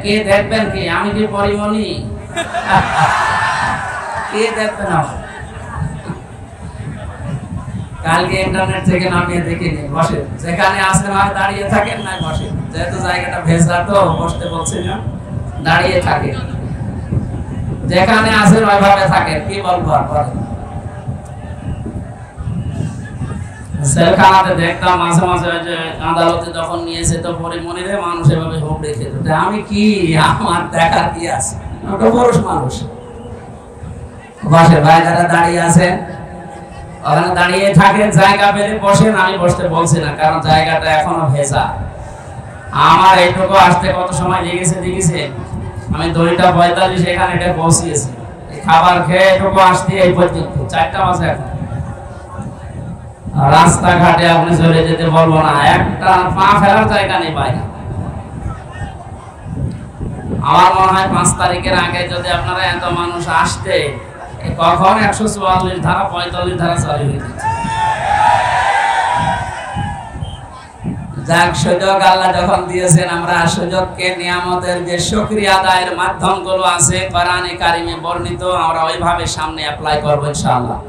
কে দেখবেন কি? আমি কি পরিমণি? কে দেখবেন আমার? কালকে ইন্টারনেট থেকে নামিয়ে দেখে নিন, বসে যেখানে আসেন হয় দাঁড়িয়ে থাকেন না বসে, যেহেতু জায়গাটা ভেজা তো বসতে বলছি না, দাঁড়িয়ে থাকেন, যেখানে আসেন ওইভাবে থাকেন। কি বলবো আর বলেন। সেলখানাতে দেখতাম মাঝে মাঝে যে আদালতে যখন নিয়েছে তো পরিমণিরে মানুষ এভাবে হোক রেখে দিত। আমি কি, আমার দেখার কি আছে? ওটা পুরুষ মানুষ। বসে ভাই যারা দাঁড়িয়ে আছেন ওখানে দাঁড়িয়ে থাকেন, জায়গা পেলে বসেন। আমি বসতে বলছি না, কারণ জায়গাটা এখনো ভেজা। আমার এইটুকু আসতে কত সময় লেগেছে দেখেছে? আমি 2:45 এখানে এটা পৌঁছিয়েছি। খাবার খেয়ে এটুকু আসতে এই পর্যন্ত 4টা বাজে। এখন রাস্তাঘাটে আপনি চলে যেতে বলবো না, একটা পা ফেলার জায়গা নেই বাইরে। আমার মনে হয় 5 তারিখের আগে যদি আপনারা এত মানুষ আসতে, কখন 144 ধারা 45 ধারা চালু হয়ে যেত। যাক, সুযোগ আল্লাহ যখন দিয়েছেন, আমরা সুযোগকে নিয়ামতের যে শুকরিয়া আদায়ের মাধ্যমগুলো আছে কোরআনে কারিমে বর্ণিত, আমরা ওইভাবে সামনে অ্যাপ্লাই করব ইনশাআল্লাহ।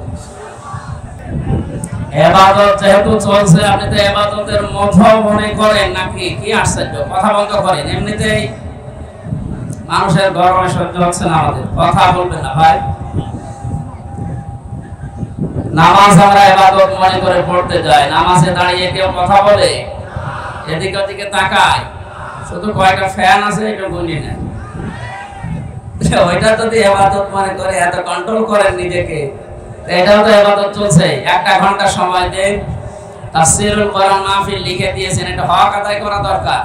ইবাদত যেহেতু চলছে, আপনি তো ইবাদতের মধ্যে মনে করেন নাকি? কি আশ্চর্য, কথা বন্ধ করেন। এমনিতেই মানুষের গরমে সহ্য হচ্ছে না, আমাদের কথা বলবেন না ভাই। নামাজ আমরা ইবাদত মনে করে পড়তে যাই, নামাজে দাঁড়িয়ে কেউ কথা বলে? এদিকে ওদিকে তাকায়, শুধু কয়েকটা ফ্যান আছে এটা গুনিয়ে নেয়। ওইটা যদি ইবাদত মনে করে এত কন্ট্রোল করেন নিজেকে, এটাও তো ইবাদত চলছে। 1 ঘন্টা সময় দেন, তাফসীরুল কোরআন মাহফিল লিখে দিয়েছেন, এটা হক আদায় করা দরকার।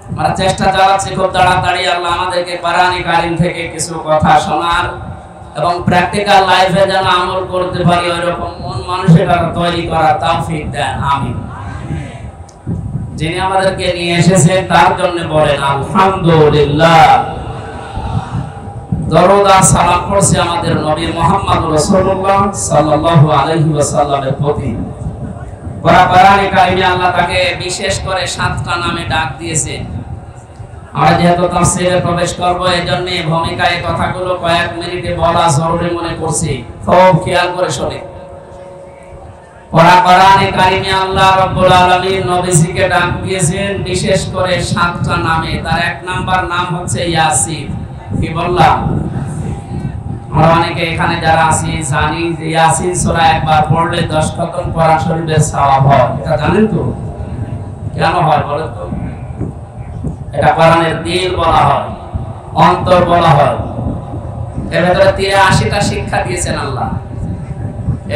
আমরা চেষ্টা চালাচ্ছি খুব তাড়াতাড়ি আল্লাহ আমাদেরকে কোরআনে কারীম থেকে কিছু কথা শোনার এবং প্র্যাকটিক্যাল লাইফে যেন আমল করতে পারি, ওইরকম মন মানসিকতা তৈরি করার তৌফিক দেন, আমিন। যিনি আমাদেরকে নিয়ে এসেছেন তার জন্য বলেন আলহামদুলিল্লাহ। দরুদ আর সালাম পড়ছি আমাদের নবী মুহাম্মদ রাসূলুল্লাহ সাল্লাল্লাহু আলাইহি ওয়াসাল্লামের প্রতি। কোরআনে কারিমে আল্লাহ তাকে বিশেষ করে 7টা নামে ডাক দিয়েছেন। আমরা যেহেতু তাফসীরে প্রবেশ করব, এজন্য ভূমিকায় কথাগুলো কয়েক মিনিটে বলা জরুরি মনে করছি, খুব খেয়াল করে শুনে। কোরআনে কারিমে আল্লাহ রাব্বুল আলামিন নবীজিকে ডাক দিয়েছেন বিশেষ করে 7টা নামে। তার 1 নাম্বার নাম হচ্ছে ইয়াসিন। কি বললাম? আমরা অনেকে এখানে যারা আছি জানি যে ইয়াসিন সূরা একবার পড়লে 10 খতম কোরআন শরীফের সওয়াব হয়। এটা জানেন তো? কেন হয় বলেন তো? এটা কোরআনের দিল বলা হয়, অন্তর বলা হয়। এর ভিতরে 83টা শিক্ষা দিয়েছেন আল্লাহ।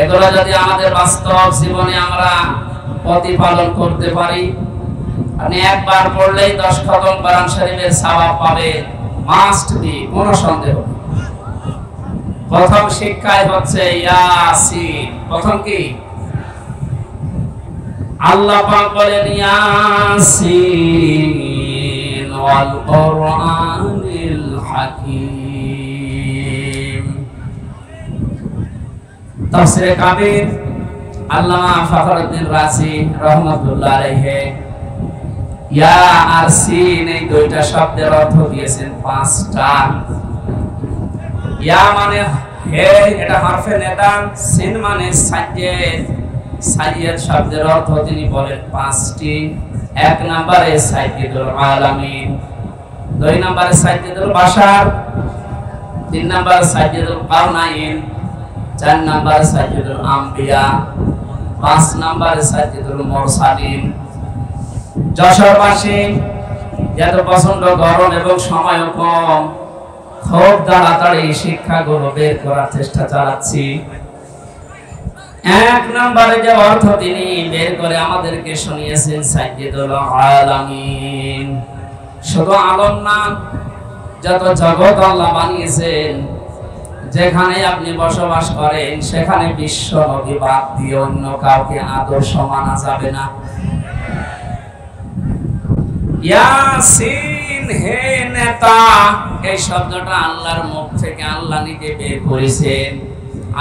এগুলো যদি আমাদের বাস্তব জীবনে আমরা প্রতিপালন করতে পারি, আপনি একবার পড়লেই 10 খতম কোরআন শরীফের সওয়াব পাবে, মাস্ট বি, কোনো সন্দেহ নেই। প্রথম শিক্ষাই হচ্ছে ইয়াসিন। প্রথম কি? আল্লাহ পাক বলেন ইয়াসিন ওয়াল কোরআনিল হাকীম। তাফসীরে কাবীর আল্লামা ফখরুদ্দিন রাজি রাহমাতুল্লাহ আলাইহি ইয়া আর সিন এই 2টা শব্দের অর্থ দিয়েছেন 5টা। ইয়া মানে হে, এটা হরফে নেদা। সিন মানে সাজ্জেদ, সাজ্জেদ শব্দের অর্থ তিনি বলেন 5টি। 1 নম্বরে সাজ্জেদুল আলামিন, 2 নম্বরে সাজ্জেদুল বাশার, 3 নম্বরে সাজ্জেদুল কাউনাইন, 4 নম্বরে সাজ্জেদুল আম্বিয়া, 5 নম্বরে সাজ্জেদুল মুরসালিন। যশোরবাসী যেহেতু প্রচন্ড গরম এবং সময়ও কম, খুব তাড়াতাড়ি শিক্ষাগুলো বের করার চেষ্টা চালাচ্ছি। 1 নম্বরে যে অর্থ তিনি বের করে আমাদেরকে শুনিয়েছেন সাইয়্যিদুল আলামিন। শুধু আলম না, যত জগৎ আল্লাহ বানিয়েছেন, যেখানে আপনি বসবাস করেন সেখানে বিশ্ব নবী বাদ দিয়ে অন্য কাউকে আদর্শ মানা যাবে না। ইয়াসিন হে নেতা, এই শব্দটা আল্লাহর মুখ থেকে আল্লাহ নিজে বের করেছেন।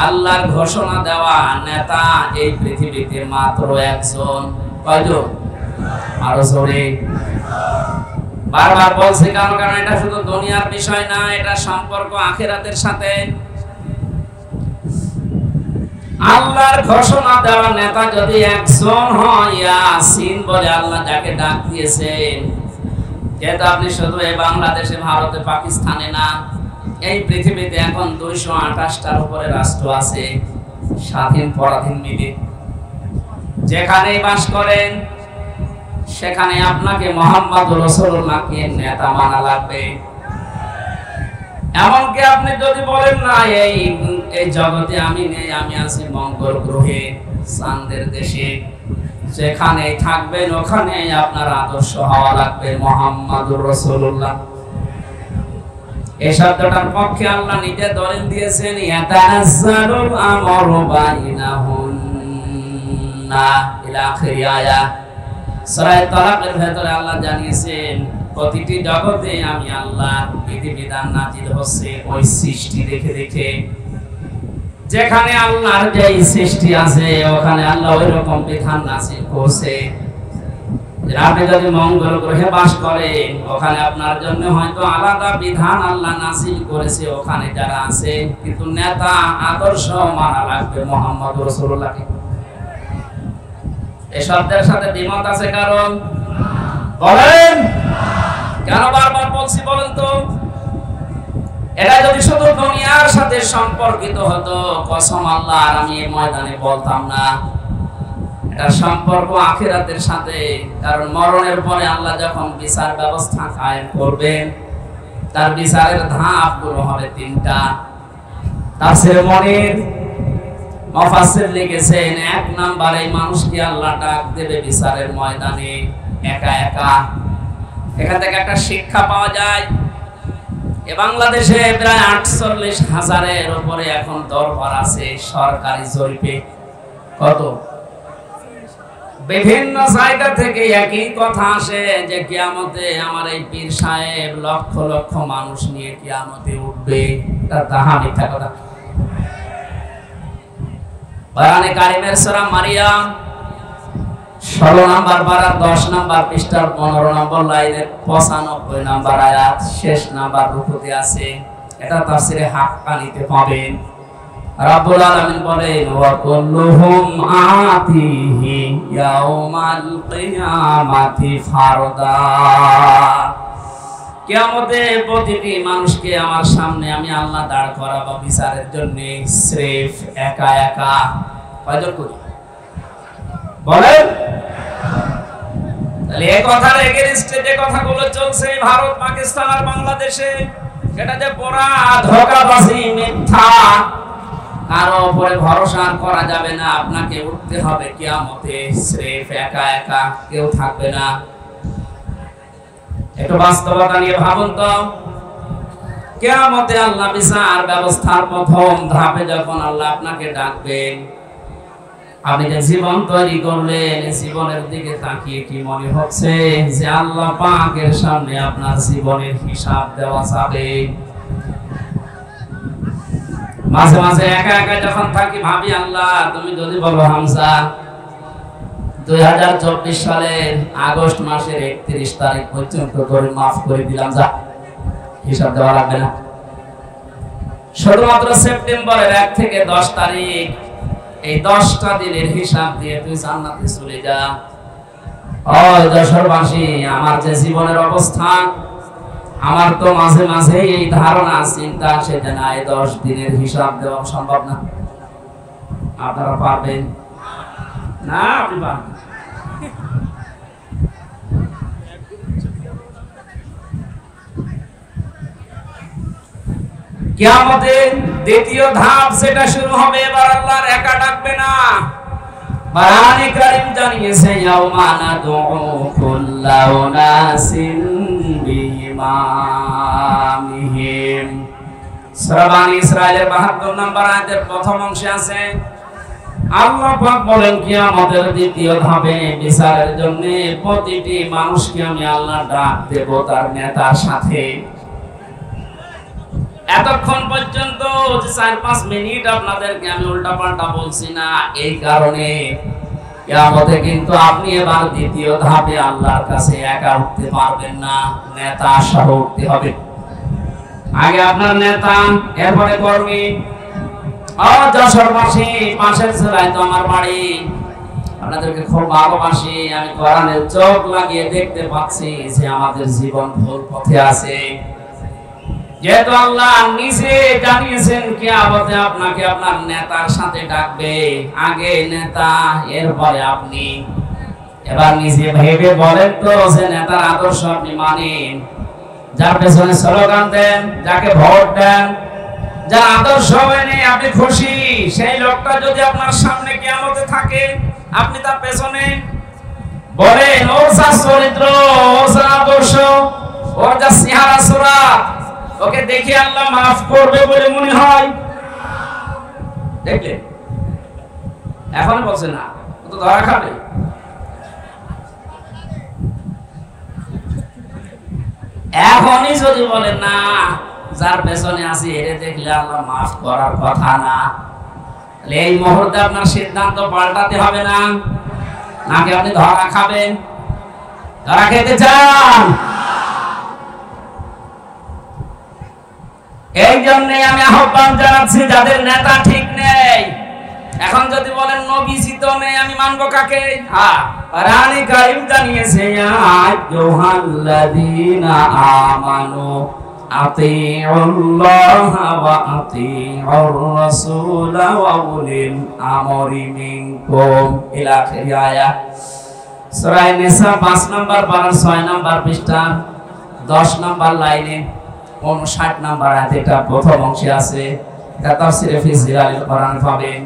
আল্লাহর ঘোষণা দেওয়া নেতা এই পৃথিবীতে মাত্র একজন। কয়জন? আরো জোরে। বারবার বলছি কারণ এটা শুধু দুনিয়ার বিষয় না, এটা সম্পর্ক আখিরাতের সাথে। আল্লাহর ঘোষণা দেওয়া নেতা যদি একজন হয়, ইয়াসিন বলে আল্লাহ যাকে ডাক দিয়েছেন, যেটা আপনি শুধু এই বাংলাদেশে, ভারতে, পাকিস্তানে না, এই পৃথিবীতে এখন 228টার উপরে রাষ্ট্র আছে, স্বাধীন পরাধীন মিলে। যেখানেই বাস করেন সেখানে আপনাকে মুহাম্মদুর রাসূলুল্লাহকে নেতা মানা লাগবে। এমনকি আপনি যদি বলেন না এই জগতে আমি নেই, আমি আছি মঙ্গল গ্রহে, চাঁদের দেশে, যেখানে থাকবেন ওখানে আপনার আদর্শ হওয়া লাগবে মুহাম্মদুর রাসূলুল্লাহ। এই শব্দটার পক্ষে আল্লাহ নিজে দলিল দিয়েছেন, ইয়াতানাজ্জালুল আমরু বাইনাহুন্না ইলা আখির আয়া। সূরা তালাকের ভেতরে আল্লাহ জানিয়েছেন প্রতিটি জগতে আমি আল্লাহ বিধিবিধান নাজিল হচ্ছে ওই সৃষ্টি দেখে দেখে। যেখানে আল্লাহর যে সৃষ্টি আছে ওখানে আল্লাহ ওই রকম বিধান নাজিল করছে। আপনি যদি মঙ্গল গ্রহে বাস করেন ওখানে আপনার জন্য হয়তো আলাদা বিধান আল্লাহ নাজিল করেছে ওখানে যারা আছে, কিন্তু নেতা আদর্শ মানা লাগবে মুহাম্মদুর রাসূলুল্লাহকে। এই শব্দের সাথে দ্বিমত আছে কারণ? বলেন কেন বারবার বলছি বলেন তো? এটা যদি শুধু দুনিয়ার সাথে সম্পর্কিত হতো, কসম আল্লাহর আমি এই ময়দানে বলতাম না। এটা সম্পর্ক আখিরাতের সাথে, কারণ মরণের পরে আল্লাহ যখন বিচার ব্যবস্থা কায়েম করবেন, তার বিচারের ধাপগুলো হবে 3টা। তাফসীরে মনির মুফাসসির লিখেছেন, 1 নম্বরে মানুষকে আল্লাহ ডাক দেবে বিচারের ময়দানে একা একা। এখান থেকে একটা শিক্ষা পাওয়া যায়, এ বাংলাদেশে প্রায় 48,000-এর উপরে এখন দরবার আছে সরকারি জরিপে। কত? বিভিন্ন জায়গা থেকে একই কথা আসে যে কিয়ামতে আমার এই পীর সাহেব লক্ষ লক্ষ মানুষ নিয়ে কিয়ামতে উঠবে। এটা তাহা মিথ্যা কথা। কোরআনে কারিমের সূরা মারিয়াম 16 নম্বর পারা 10 নম্বর পৃষ্ঠার 15 নম্বর লাইনের 95 নম্বর আয়াত শেষ নাম্বার রুকুতে আছে। এটা তাফসীরে হাক্কানিতে পাবেন। রাব্বুল আলামিন বলেন, ওয়া কুল্লুহুম আতিহি ইয়াউমাল কিয়ামাতি ফারদা। কিয়ামতে প্রতিটি মানুষকে আমার সামনে আমি আল্লাহ দাঁড় করাবো বিচারের জন্য, স্রেফ একা একা। কয়জন করি বলেন? তাহলে এই কথার এগেইনস্টে যে কথাগুলো চলছে ভারত, পাকিস্তান আর বাংলাদেশে, সেটা যে পুরা ধোঁকাবাজি, মিথ্যা, কারো উপরে ভরসা করা যাবে না। আপনাকে উঠতে হবে কিয়ামতে স্রেফ একা একা, কেউ থাকবে না। একটু বাস্তবতা নিয়ে ভাবুন তো। কিয়ামতে আল্লাহ বিচার ব্যবস্থার প্রথম ধাপে যখন আল্লাহ আপনাকে ডাকবেন, আপনি যে জীবন তৈরি করলেন, জীবনের দিকে তাকিয়ে কি মনে হচ্ছে যে আল্লাহ পাকের সামনে আপনার জীবনের হিসাব দেওয়া যাবে? মাঝে মাঝে একা একা যখন থাকি ভাবি, আল্লাহ তুমি যদি বলো হামজা 2024 সালের আগস্ট মাসের 31 তারিখ পর্যন্ত করে মাফ করে দিলাম, যা হিসাব দেওয়া লাগবে না। শুধুমাত্র সেপ্টেম্বরের 1 থেকে 10 তারিখ, এই 10টা দিনের হিসাব দিয়ে তুই জান্নাতে চলে যা। ওই দেশবাসী, আমার যে জীবনের অবস্থা, আমার তো মাঝে মাঝে এই ধারণা চিন্তা আসে যে না, এই 10 দিনের হিসাব দেওয়া সম্ভব না। আপনারা পারবেন না? আপনি পারবেন। কিয়ামতের দ্বিতীয় ধাপ সেটা শুরু হবে, এবার আল্লাহর একা ডাকবে না। কোরআনে কারীম জানিয়েছে, ইয়াউমা নাদউ কুল্লা উনাসিন বিইমামিহিম। সূরা বানী ইসরাঈলের 72 নম্বর আয়াতের প্রথম অংশে আছে, আল্লাহ পাক বলেন কিয়ামতের দ্বিতীয় ধাপে বিচারের জন্য প্রতিটি মানুষকে আমি আল্লাহ ডাক দেব তার নেতার সাথে। এতক্ষণ পর্যন্ত যে 4-5 মিনিট আপনাদেরকে আমি উল্টাপাল্টা বলছি না, এই কারণে কিয়ামতে কিন্তু আপনি এবার দ্বিতীয় ধাপে আল্লাহর কাছে একা উঠতে পারবেন না, নেতা সহ উঠতে হবে। আগে আপনার নেতা, এরপরে কর্মী। যশোরবাসী, পাশের জেলায় তো আমার বাড়ি, আপনাদেরকে খুব ভালোবাসি। আমি কোরআনের চোখ লাগিয়ে দেখতে পাচ্ছি যে আমাদের জীবন ভুল পথে আছে। যেহেতু আল্লাহ নিজে জানিয়েছেন কিয়ামতে আপনাকে আপনার নেতার সাথে ডাকবে, আগে নেতা এরপরে আপনি। এবার নিজে ভেবে বলেন তো যে নেতার আদর্শ আপনি মানেন, যার পেছনে স্লোগান দেন, যাকে ভোট দেন, যার আদর্শ মেনে আপনি খুশি, সেই লোকটা যদি আপনার সামনে কিয়ামতে থাকে, আপনি তার পেছনে বলেন ওর যা চরিত্র, ওর যা আদর্শ, ওর যা চেহারা সুরাত, ওকে দেখে আল্লাহ মাফ করবে বলে মনে হয়? দেখলে এখন বলছে না, ও তো ধরা খাবে। এখনই যদি বলেন না, যার পেছনে আছি এরে দেখলে আল্লাহ মাফ করার কথা না, তাহলে এই মুহূর্তে আপনার সিদ্ধান্ত পাল্টাতে হবে না, নাকি আপনি ধরা খাবেন? ধরা খেতে চান? এই জন্য আমি আহ্বান জানাচ্ছি যাদের নেতা ঠিক নেই, এখন যদি বলেন নবীজি তো নেই, আমি মানবো কাকে? কোরআনে কারীম জানিয়েছে ইয়া আইয়ুহাল্লাযীনা আমানু আতিউল্লাহা ওয়া আতিউর রাসূলা ওয়া উলিল আমরি মিনকুম ইলা আখির আয়াত। সূরা নিসা 5 নম্বর পারা 6 নম্বর পৃষ্ঠা 10 নম্বর লাইনে 59 নম্বর আয়াতে এটা প্রথম অংশে আছে। এটা তাফসীরে ফি জিলালিল কোরআন পাবেন।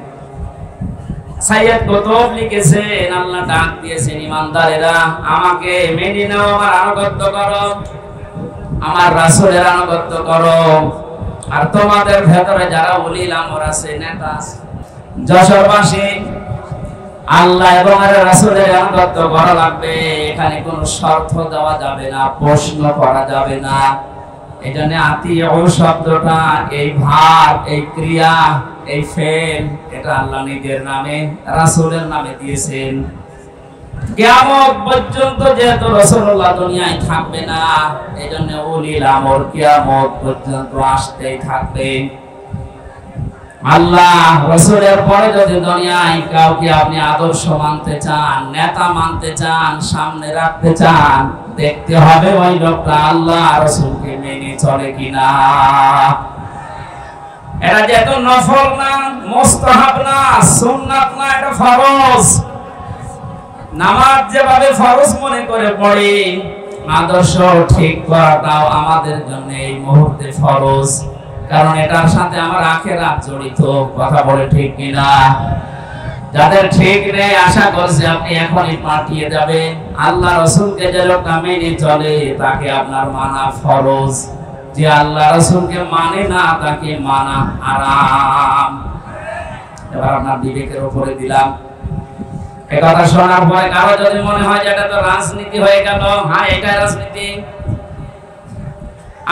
সাইয়্যিদ কুতুব লিখেছেন, আল্লাহ ডাক দিয়েছেন ঈমানদারেরা আমাকে মেনে নাও, আমার আনুগত্য করো, আমার রাসূলের আনুগত্য করো। আর তোমাদের ভেতরে যারা উলিল আমর আছে, নেতা আছে, যশোরবাসী, আল্লাহ এবং রাসূলের আনুগত্য করা লাগবে। এখানে কোনো শর্ত দেওয়া যাবে না, প্রশ্ন করা যাবে না। এজন্য আতিউ শব্দটা, এই ভাব, এই ক্রিয়া, এই ফেল, এটা আল্লাহ নিজের নামে রাসূলের নামে দিয়েছেন। কিয়ামত পর্যন্ত যেহেতু রাসূলুল্লাহ দুনিয়ায় থাকবে না, এজন্য উলিল আমর কিয়ামত পর্যন্ত আসতেই থাকবে। আল্লাহ রাসূলের পরে যদি দুনিয়ায় কাউকে আপনি আদর্শ মানতে চান, নেতা মানতে চান, সামনে রাখতে চান, দেখতে হবে ওই লোকটা আল্লাহ রাসূলকে মেনে চলে কিনা। এটা যেহেতু নফল না, মুস্তাহাব না, সুন্নাত না, এটা ফরজ। নামাজ যেভাবে ফরজ মনে করে পড়ি, আদর্শ ঠিক করাটাও আমাদের জন্য এই মুহূর্তে ফরজ, কারণ এটার সাথে আমার আখিরাত জড়িত। কথা বলে ঠিক কিনা? যাদের ঠিক নেই আশা করছে আপনি এখনই পাঠিয়ে যাবেন। আল্লাহ রাসূলকে যে লোকটা মেনে চলে তাকে আপনার মানা ফরজ, যে আল্লাহ রাসূলকে মানে না তাকে মানা হারাম। এবার আপনার বিবেকের উপরে দিলাম। এই কথা শোনার পরে কারো যদি মনে হয় যে এটা তো রাজনীতি হয়ে গেল, হ্যাঁ এটা রাজনীতি,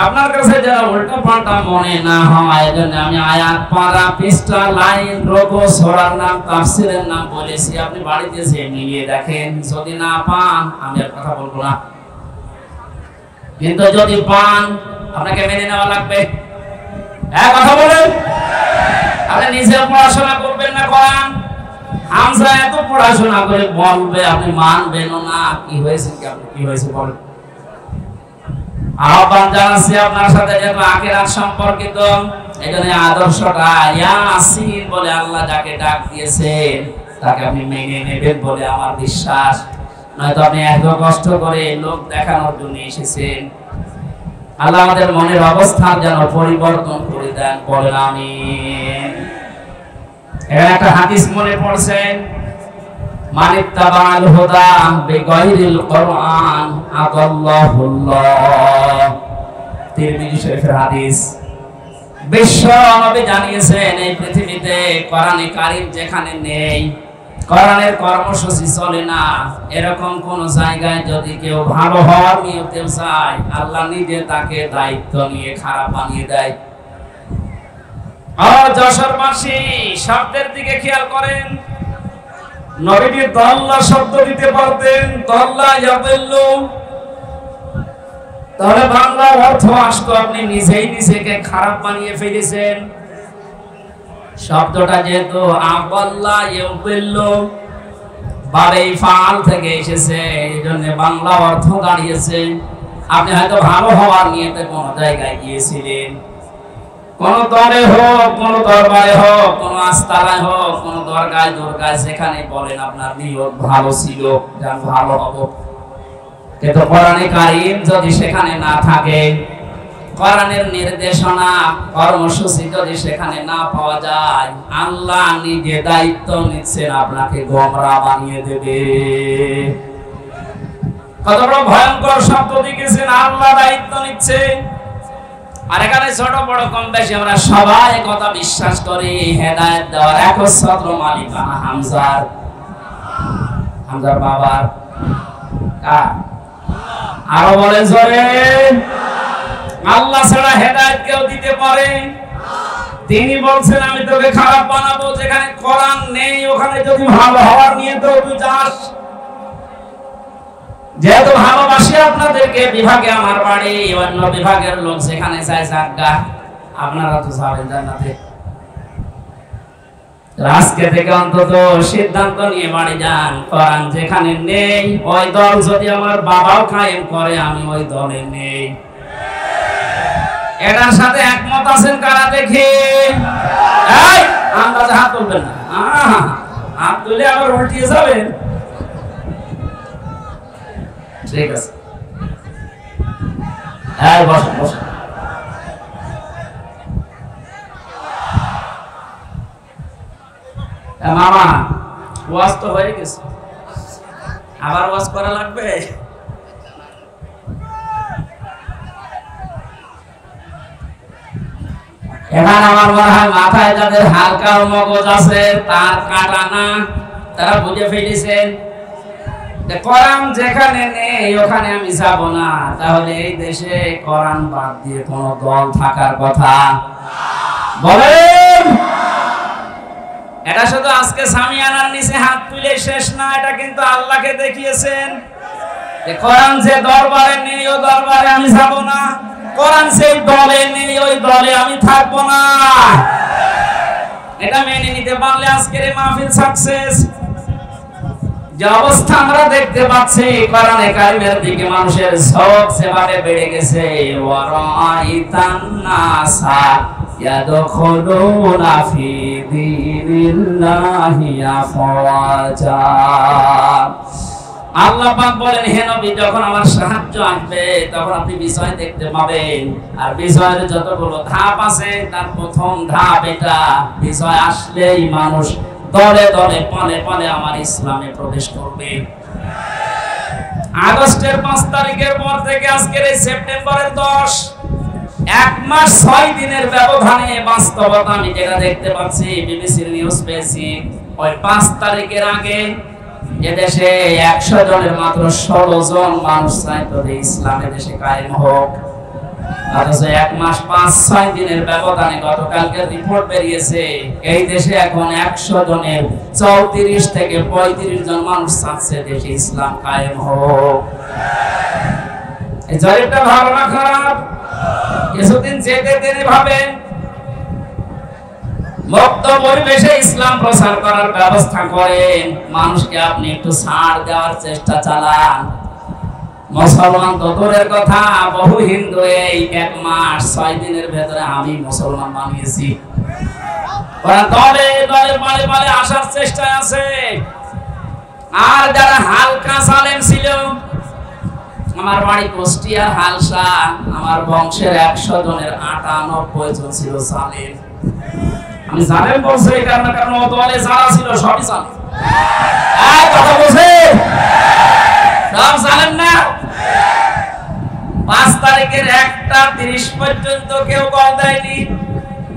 আপনার কাছে যারা উল্টো পাল্টা মনে না হয়, এজন্য আমি আয়াত, পারা, পৃষ্ঠা, লাইন, রোগো, সূরার নাম, তাফসীরের নাম বলেছি। আপনি বাড়িতে যেয়ে মিলিয়ে দেখেন, যদি না পান আমি আর কথা বলবো না, কিন্তু যদি পান আপনাকে মেনে নেওয়া লাগবে। হ্যাঁ কথা বলেন। আপনি নিজে পড়াশোনা করবেন না কোরআন, হামজা এত পড়াশোনা করে বলবে, আপনি মানবেন না। কি হয়েছে কি আপনি কি হয়েছে বলেন। আহ্বান জানাচ্ছি আপনার সাথে যেহেতু আখিরাত সম্পর্কিত, এখানে আদর্শটা ইয়াসিন বলে আল্লাহ যাকে ডাক দিয়েছেন তাকে আপনি মেনে নেবেন বলে আমার বিশ্বাস। নয়তো আপনি এত কষ্ট করে লোক দেখানোর জন্য এসেছেন। আল্লাহ আমাদের মনের অবস্থান যেন পরিবর্তন করে দেন, বলেন আমিন। এখানে একটা হাদিস মনে পড়ছেন, মানিত্তাবাল হুদা বিগাইরিল কোরআন আদাল্লাহুল্লাহ। তিরমিজি শরীফের হাদিস। বিশ্ব নবী জানিয়েছেন এই পৃথিবীতে কোরআনে কারীম যেখানে নেই, কোরআনের কর্মসূচি চলে না, এরকম কোন জায়গায় যদি কেউ ভালো হওয়ার নিয়তে চায়, আল্লাহ নিজে তাকে দায়িত্ব নিয়ে খারাপ বানিয়ে দেয়। যশোরবাসী শব্দের দিকে খেয়াল করেন। নবীজি দল্লা শব্দ দিতে পারতেন, দল্লা ইয়াদিল্লু, তাহলে বাংলার অর্থ আসতো আপনি নিজেই নিজেকে খারাপ বানিয়ে ফেলেছেন। শব্দটা যেহেতু আবাল্লা ইয়াদিল্লু বারে ফাল থেকে এসেছে, এই জন্য বাংলা অর্থ দাঁড়িয়েছে আপনি হয়তো ভালো হওয়ার নিয়তে কোন জায়গায় গিয়েছিলেন, কোন দলে হোক, কোন দরবারে হোক, কোন আস্তানায় হোক, কোন দরগায় দরগায়, সেখানে বলেন আপনার নিয়ত ভালো ছিল যে আমি ভালো হব, কিন্তু কোরআনে কারীম যদি সেখানে না থাকে, কোরআনের নির্দেশনা কর্মসূচি যদি সেখানে না পাওয়া যায়, আল্লাহ নিজে দায়িত্ব নিচ্ছেন আপনাকে গোমরা বানিয়ে দেবে। কত বড় ভয়ঙ্কর শব্দ লিখেছেন, আল্লাহ দায়িত্ব নিচ্ছে। আর এখানে ছোট বড় কম বেশি আমরা সবাই কথা বিশ্বাস করি, হেদায়েত দেওয়ার একচ্ছত্র মালিকানা হামজার বাবার। আরো বলে জোরে, আল্লাহ ছাড়া হেদায়েত কেউ দিতে পারে? তিনি বলছেন আমি তোকে খারাপ বানাবো, যেখানে কোরআন নেই ওখানে যদি ভালো হওয়ার নিয়ে তো তুই যাস। যেহেতু ভালোবাসি আপনাদেরকে, বিভাগে আমার বাড়ি, অন্য বিভাগের লোক সেখানে চাই জায়গা, আপনারা তো যাবেন জান্নাতে। আজকে থেকে অন্তত সিদ্ধান্ত নিয়ে বাড়ি যান, কোরআন যেখানে নেই ওই দল যদি আমার বাবাও কায়েম করে আমি ওই দলে নেই। এটার সাথে একমত আছেন কারা দেখি? এই আন্দাজে হাত তুলবেন না, হাত তুলে আবার উল্টিয়ে যাবেন। ঠিক আছে, হ্যাঁ বসেন বসেন। মামা ওয়াজ তো হয়ে গেছে, আবার ওয়াজ করা লাগবে? এখন আমার মনে হয় মাথায় যাদের হালকা মগজ আছে, তার কাটা না, তারা বুঝে ফেলেছেন কোরআন যেখানে নেই ওখানে আমি যাব না। তাহলে এই দেশে কোরআন বাদ দিয়ে কোন দল থাকার কথা বলেন? এটা শুধু আজকে সামিয়ানার নিচে হাত তুলে শেষ না, এটা কিন্তু আল্লাহকে দেখিয়েছেন যে কোরআন যে দরবারে নেই ও দরবারে আমি যাব না, কোরআন সেই দলে নেই ওই দলে আমি থাকব না। এটা মেনে নিতে পারলে আজকের এই মাহফিল সাকসেস। যে অবস্থা আমরা দেখতে পাচ্ছি, কোরআনে কারিমের দিকে মানুষের ঝোঁক সেভাবে বেড়ে গেছে। ওয়ারাইতান নাসা ইয়াদখুলুনা ফি দীনিল্লাহি আফওয়াজা। আল্লাহ পাক বলেন, হে নবী, যখন আমার সাহায্য আসবে তখন আপনি বিষয় দেখতে পাবেন। আর বিষয়ের যতগুলো ধাপ আছে তার প্রথম ধাপ এটা, বিষয় আসলেই মানুষ দলে দলে পালে পালে আমার ইসলামে প্রবেশ করবে। আগস্টের 5 তারিখের পর থেকে আজকের এই সেপ্টেম্বরের 10, 1 মাস 6 দিনের ব্যবধানে বাস্তবতা আমি যেটা দেখতে পাচ্ছি, বিবিসির নিউজ পেয়েছি, ওই 5 তারিখের আগে এদেশে 100 জনের মাত্র 16 জন মানুষ চাইতো যে ইসলামে দেশে কায়েম হোক। অথচ 1 মাস 5-6 দিনের ব্যবধানে গতকালকে রিপোর্ট বেরিয়েছে এই দেশে এখন 100 জনের 34 থেকে 35 জন মানুষ চাচ্ছে দেশে ইসলাম কায়েম হোক। এই জরিপটা ভালো না খারাপ? কিছুদিন যেতে দেরি ভাবেন, মুক্ত পরিবেশে ইসলাম প্রচার করার ব্যবস্থা করেন, মানুষকে আপনি একটু ছাড় দেওয়ার চেষ্টা চালান। মুসলমান তো দূরের কথা, বহু হিন্দু এই 1 মাস 6 দিনের ভেতরে আমি মুসলমান বানিয়েছি। ওরা দলে দলে পালে পালে আসার চেষ্টায় আছে। আর যারা হালকা সালেম ছিল, আমার বাড়ি কুষ্টিয়ার হালসা, আমার বংশের 100 জনের 98 জন ছিল সালেম। আমি জালেম বলছি এই কারণে, কারণ ও দলে যারা ছিল সবই জালেম। এই কথা বলছে সব জালেম না। 5 তারিখের 1:30 পর্যন্ত কেউ কল দেয়নি।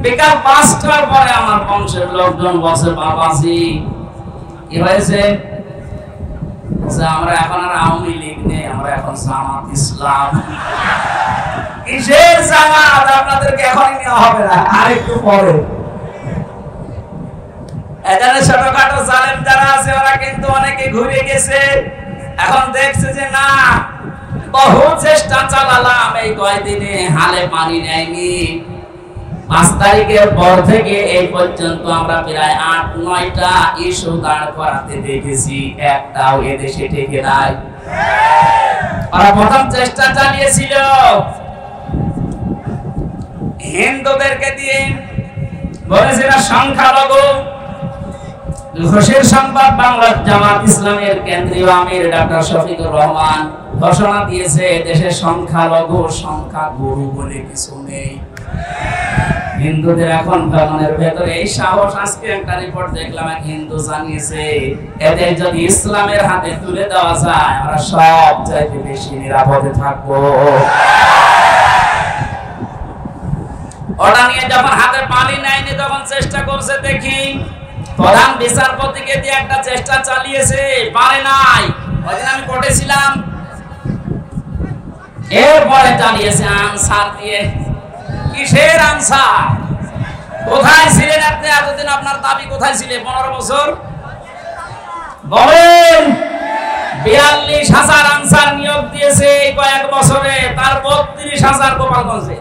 বিকাল 5টার পরে আমার বংশের লোকজন বসে, বাবাজি কি হয়েছে? আমরা এখন আর আওয়ামী লীগ নেই, আমরা এখন জামাত ইসলাম। কিসের জামাত? আপনাদেরকে এখনই নেওয়া হবে না, আরেকটু পরে। এখানে ছোটখাটো জালেম যারা আছে ওরা কিন্তু অনেকে ঘুরে গেছে, এখন দেখছে যে না বহু চেষ্টা চালালাম এই কয়দিনে হালে পানি নেয়নি। 5 তারিখের পর থেকে এই পর্যন্ত আমরা প্রায় 8-9টা ইস্যু দাঁড় করাতে দেখেছি, একটাও এদেশে টেকে নাই। ওরা প্রথম চেষ্টা চালিয়েছিল হিন্দুদেরকে দিয়ে, বলেছিল সংখ্যালঘু। খুশির সংবাদ, বাংলার জামাত ইসলামের কেন্দ্রীয় আমির ডক্টর শফিকুর রহমান ঘোষণা দিয়েছে দেশের সংখ্যালঘু সংখ্যা গুরু বলে কিছু নেই। হিন্দুদের এখন ভ্রমণের ভেতরে এই সাহস। আজকে একটা রিপোর্ট দেখলাম, এক হিন্দু জানিয়েছে এদের যদি ইসলামের হাতে তুলে দেওয়া যায় আমরা সব চাইতে বেশি নিরাপদে থাকবো। ওটা নিয়ে যখন হাতে পানি নেয়নি তখন চেষ্টা করছে, দেখি প্রধান বিচারপতিকে দিয়ে একটা চেষ্টা চালিয়েছে, পারে নাই। ওইদিন আমি কোর্টে ছিলাম, এরপরে চালিয়েছে আনসার দিয়ে। কিসের আনসার? কোথায় ছিলেন আপনি এতদিন? আপনার দাবি কোথায় ছিলেন 15 বছর? বলেন। 42,000 আনসার নিয়োগ দিয়েছে এই কয়েক বছরে, তার 32,000 গোপালগঞ্জে।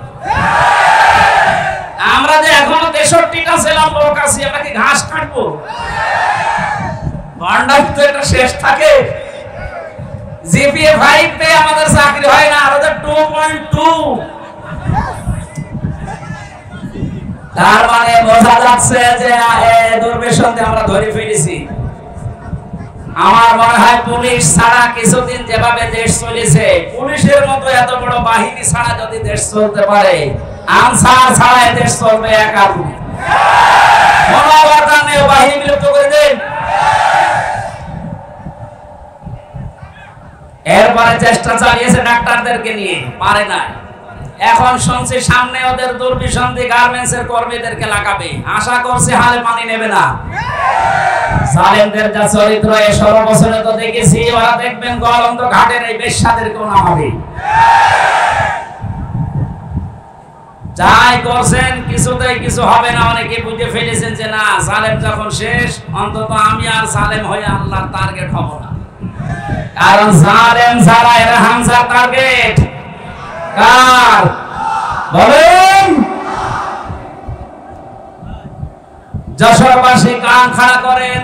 আমরা যে এখনো 63টা ছিলাম লোক আছি, আমরা কি ঘাস কাটবো? ভান্ডার তো একটা শেষ থাকে। জিপিএ 5 তে আমাদের চাকরি হয় না, আর ওদের 2.2। তার মানে বোঝা যাচ্ছে যে দুর্বেশনতে আমরা ধরে ফেলেছি। আমার মনে হয় পুলিশ ছাড়া কিছুদিন যেভাবে দেশ চলেছে, পুলিশের মতো এত বড় বাহিনী ছাড়া যদি দেশ চলতে পারে, আনসার ছাড়া দেশ চলবে একা। মনোবলটা নিয়ে বাহিনী বিলুপ্ত করে দেন। এরপরে চেষ্টা চালিয়েছে ডাক্তারদেরকে নিয়ে, পারে না। এখন শুনছি সামনে ওদের দুর্বিসন্ধি গার্মেন্টসের কর্মীদেরকে লাগাবে, আশা করছে হালে পানি নেবে না। জালেমদের যা চরিত্র এই 16 বছরে তো দেখেছি, ওরা দেখবেন গলন্ত ঘাটের এই বেশ্যাদের কোন হবে। যাই করছেন কিছুতেই কিছু হবে না। অনেকে বুঝে ফেলেছেন যে না, জালেম যখন শেষ, অন্তত আমি আর জালেম হয়ে আল্লাহর টার্গেট হব না। কারণ জালেম যারা এরা হামজার টার্গেট কার? বলেন। যশোরবাসী কান খাড়া করেন,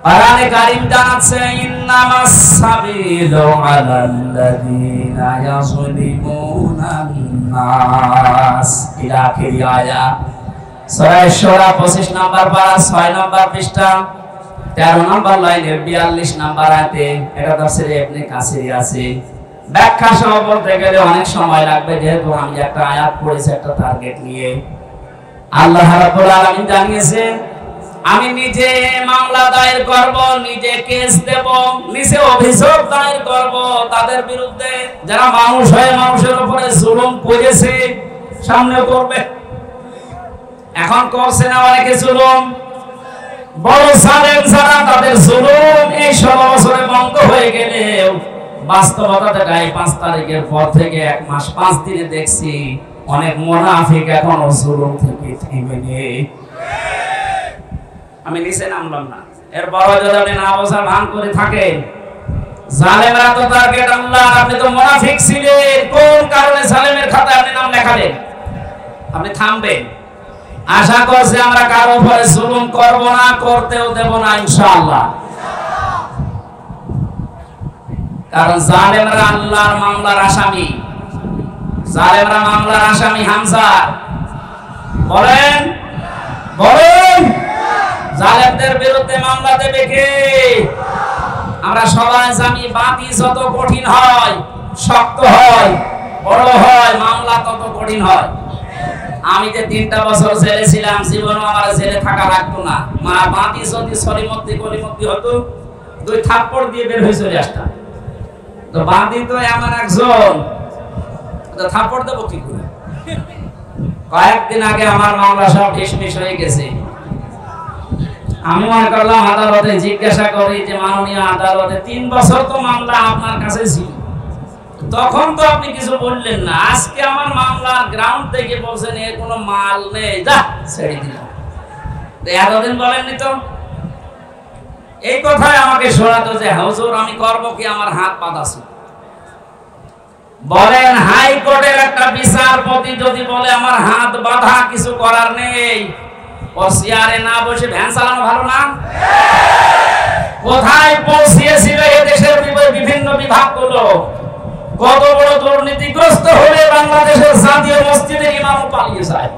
কোরআনে কারীম জানাচ্ছে ইন্নামাস সাবিলু আলাল্লাযীনা ইয়াযলিমুনান নাস ইলা আখিরি আয়াত। সূরা শুরা 25 নম্বর পারা 6 নম্বর পৃষ্ঠা 13 নম্বর লাইনের 42 নম্বর আয়াতে। এটা তাফসীরে ইবনে কাসির আছে। ব্যাখ্যা সহ বলতে গেলে অনেক সময় লাগবে, যেহেতু আমি একটা আয়াত পড়েছি একটা টার্গেট নিয়ে। আল্লাহ রাব্বুল আলামিন জানিয়েছেন আমি নিজে মামলা দায়ের করব, নিজে কেস দেব, নিজে অভিযোগ দায়ের করব তাদের বিরুদ্ধে যারা মানুষ হয়ে মানুষের উপরে জুলুম করেছে। সামনে করবে, এখন করছে না অনেকে জুলুম। বড় জালেম যারা, তাদের জুলুম এই 16 বছরে বন্ধ হয়ে গেলেও বাস্তবতাটা 5 তারিখের পর থেকে 1 মাস 5 দিনে দেখছি অনেক মুনাফিক এখনো জুলুম থেকে থেমে নেই। আমি নিচে নামলাম না, এরপর যদি আপনি না বোঝার ভান করে থাকেন, জালেমরা তো টার্গেট আল্লাহ। আপনি তো মুনাফিক ছিলেন, কোন কারণে জালেমের খাতায় আপনি নাম লেখালেন? আপনি থামবেন। আশা করছি আমরা কারো উপরে জুলুম করব না, করতেও দেব না ইনশাআল্লাহ। কারণ জালেমরা আল্লাহর মামলার আসামি, জালেমরা মামলার আসামি হামজা। বলেন বলেন, জালেমদের বিরুদ্ধে মামলা দেবে কে? আমরা সবাই জানি বাদী যত কঠিন হয়, শক্ত হয়, বড় হয়, মামলা তত কঠিন হয়। আমি যে 3টা বছর জেলে ছিলাম, জীবনে আমার জেলে থাকা লাগতো না। মা বাদী যদি সলিমতি কলিমতি হতো, 2 থাপ্পড় দিয়ে বের হয়ে চলে আসতাম। তো বাদী তো এমন একজন, তো থাপ্পড় দেবো কি করে? কয়েকদিন আগে আমার মামলা সব ঢিসমিস হয়ে গেছে। আমি মনে করলাম আদালতে জিজ্ঞাসা করি যে মাননীয় আদালতে 3 বছর তো মামলা আপনার কাছে ছিল, তখন তো আপনি কিছু বললেন না। আজকে আমার মামলা গ্রাউন্ড থেকে বলছেন এর কোনো মাল নেই, যা ছেড়ে দিলাম। এতদিন বলেননি তো। এই কথায় আমাকে শোনাতো যে হুজুর আমি করব কি, আমার হাত বাঁধা ছিল। বলেন হাইকোর্টের একটা বিচারপতি যদি বলে আমার হাত বাঁধা, কিছু করার নেই, ও চেয়ারে না বসে ভ্যান চালানো ভালো না? কোথায় পৌঁছিয়েছিল এদেশের বিভিন্ন বিভাগগুলো? কত বড় দুর্নীতিগ্রস্ত হলে বাংলাদেশের জাতীয় মসজিদের ইমামও পালিয়ে যায়।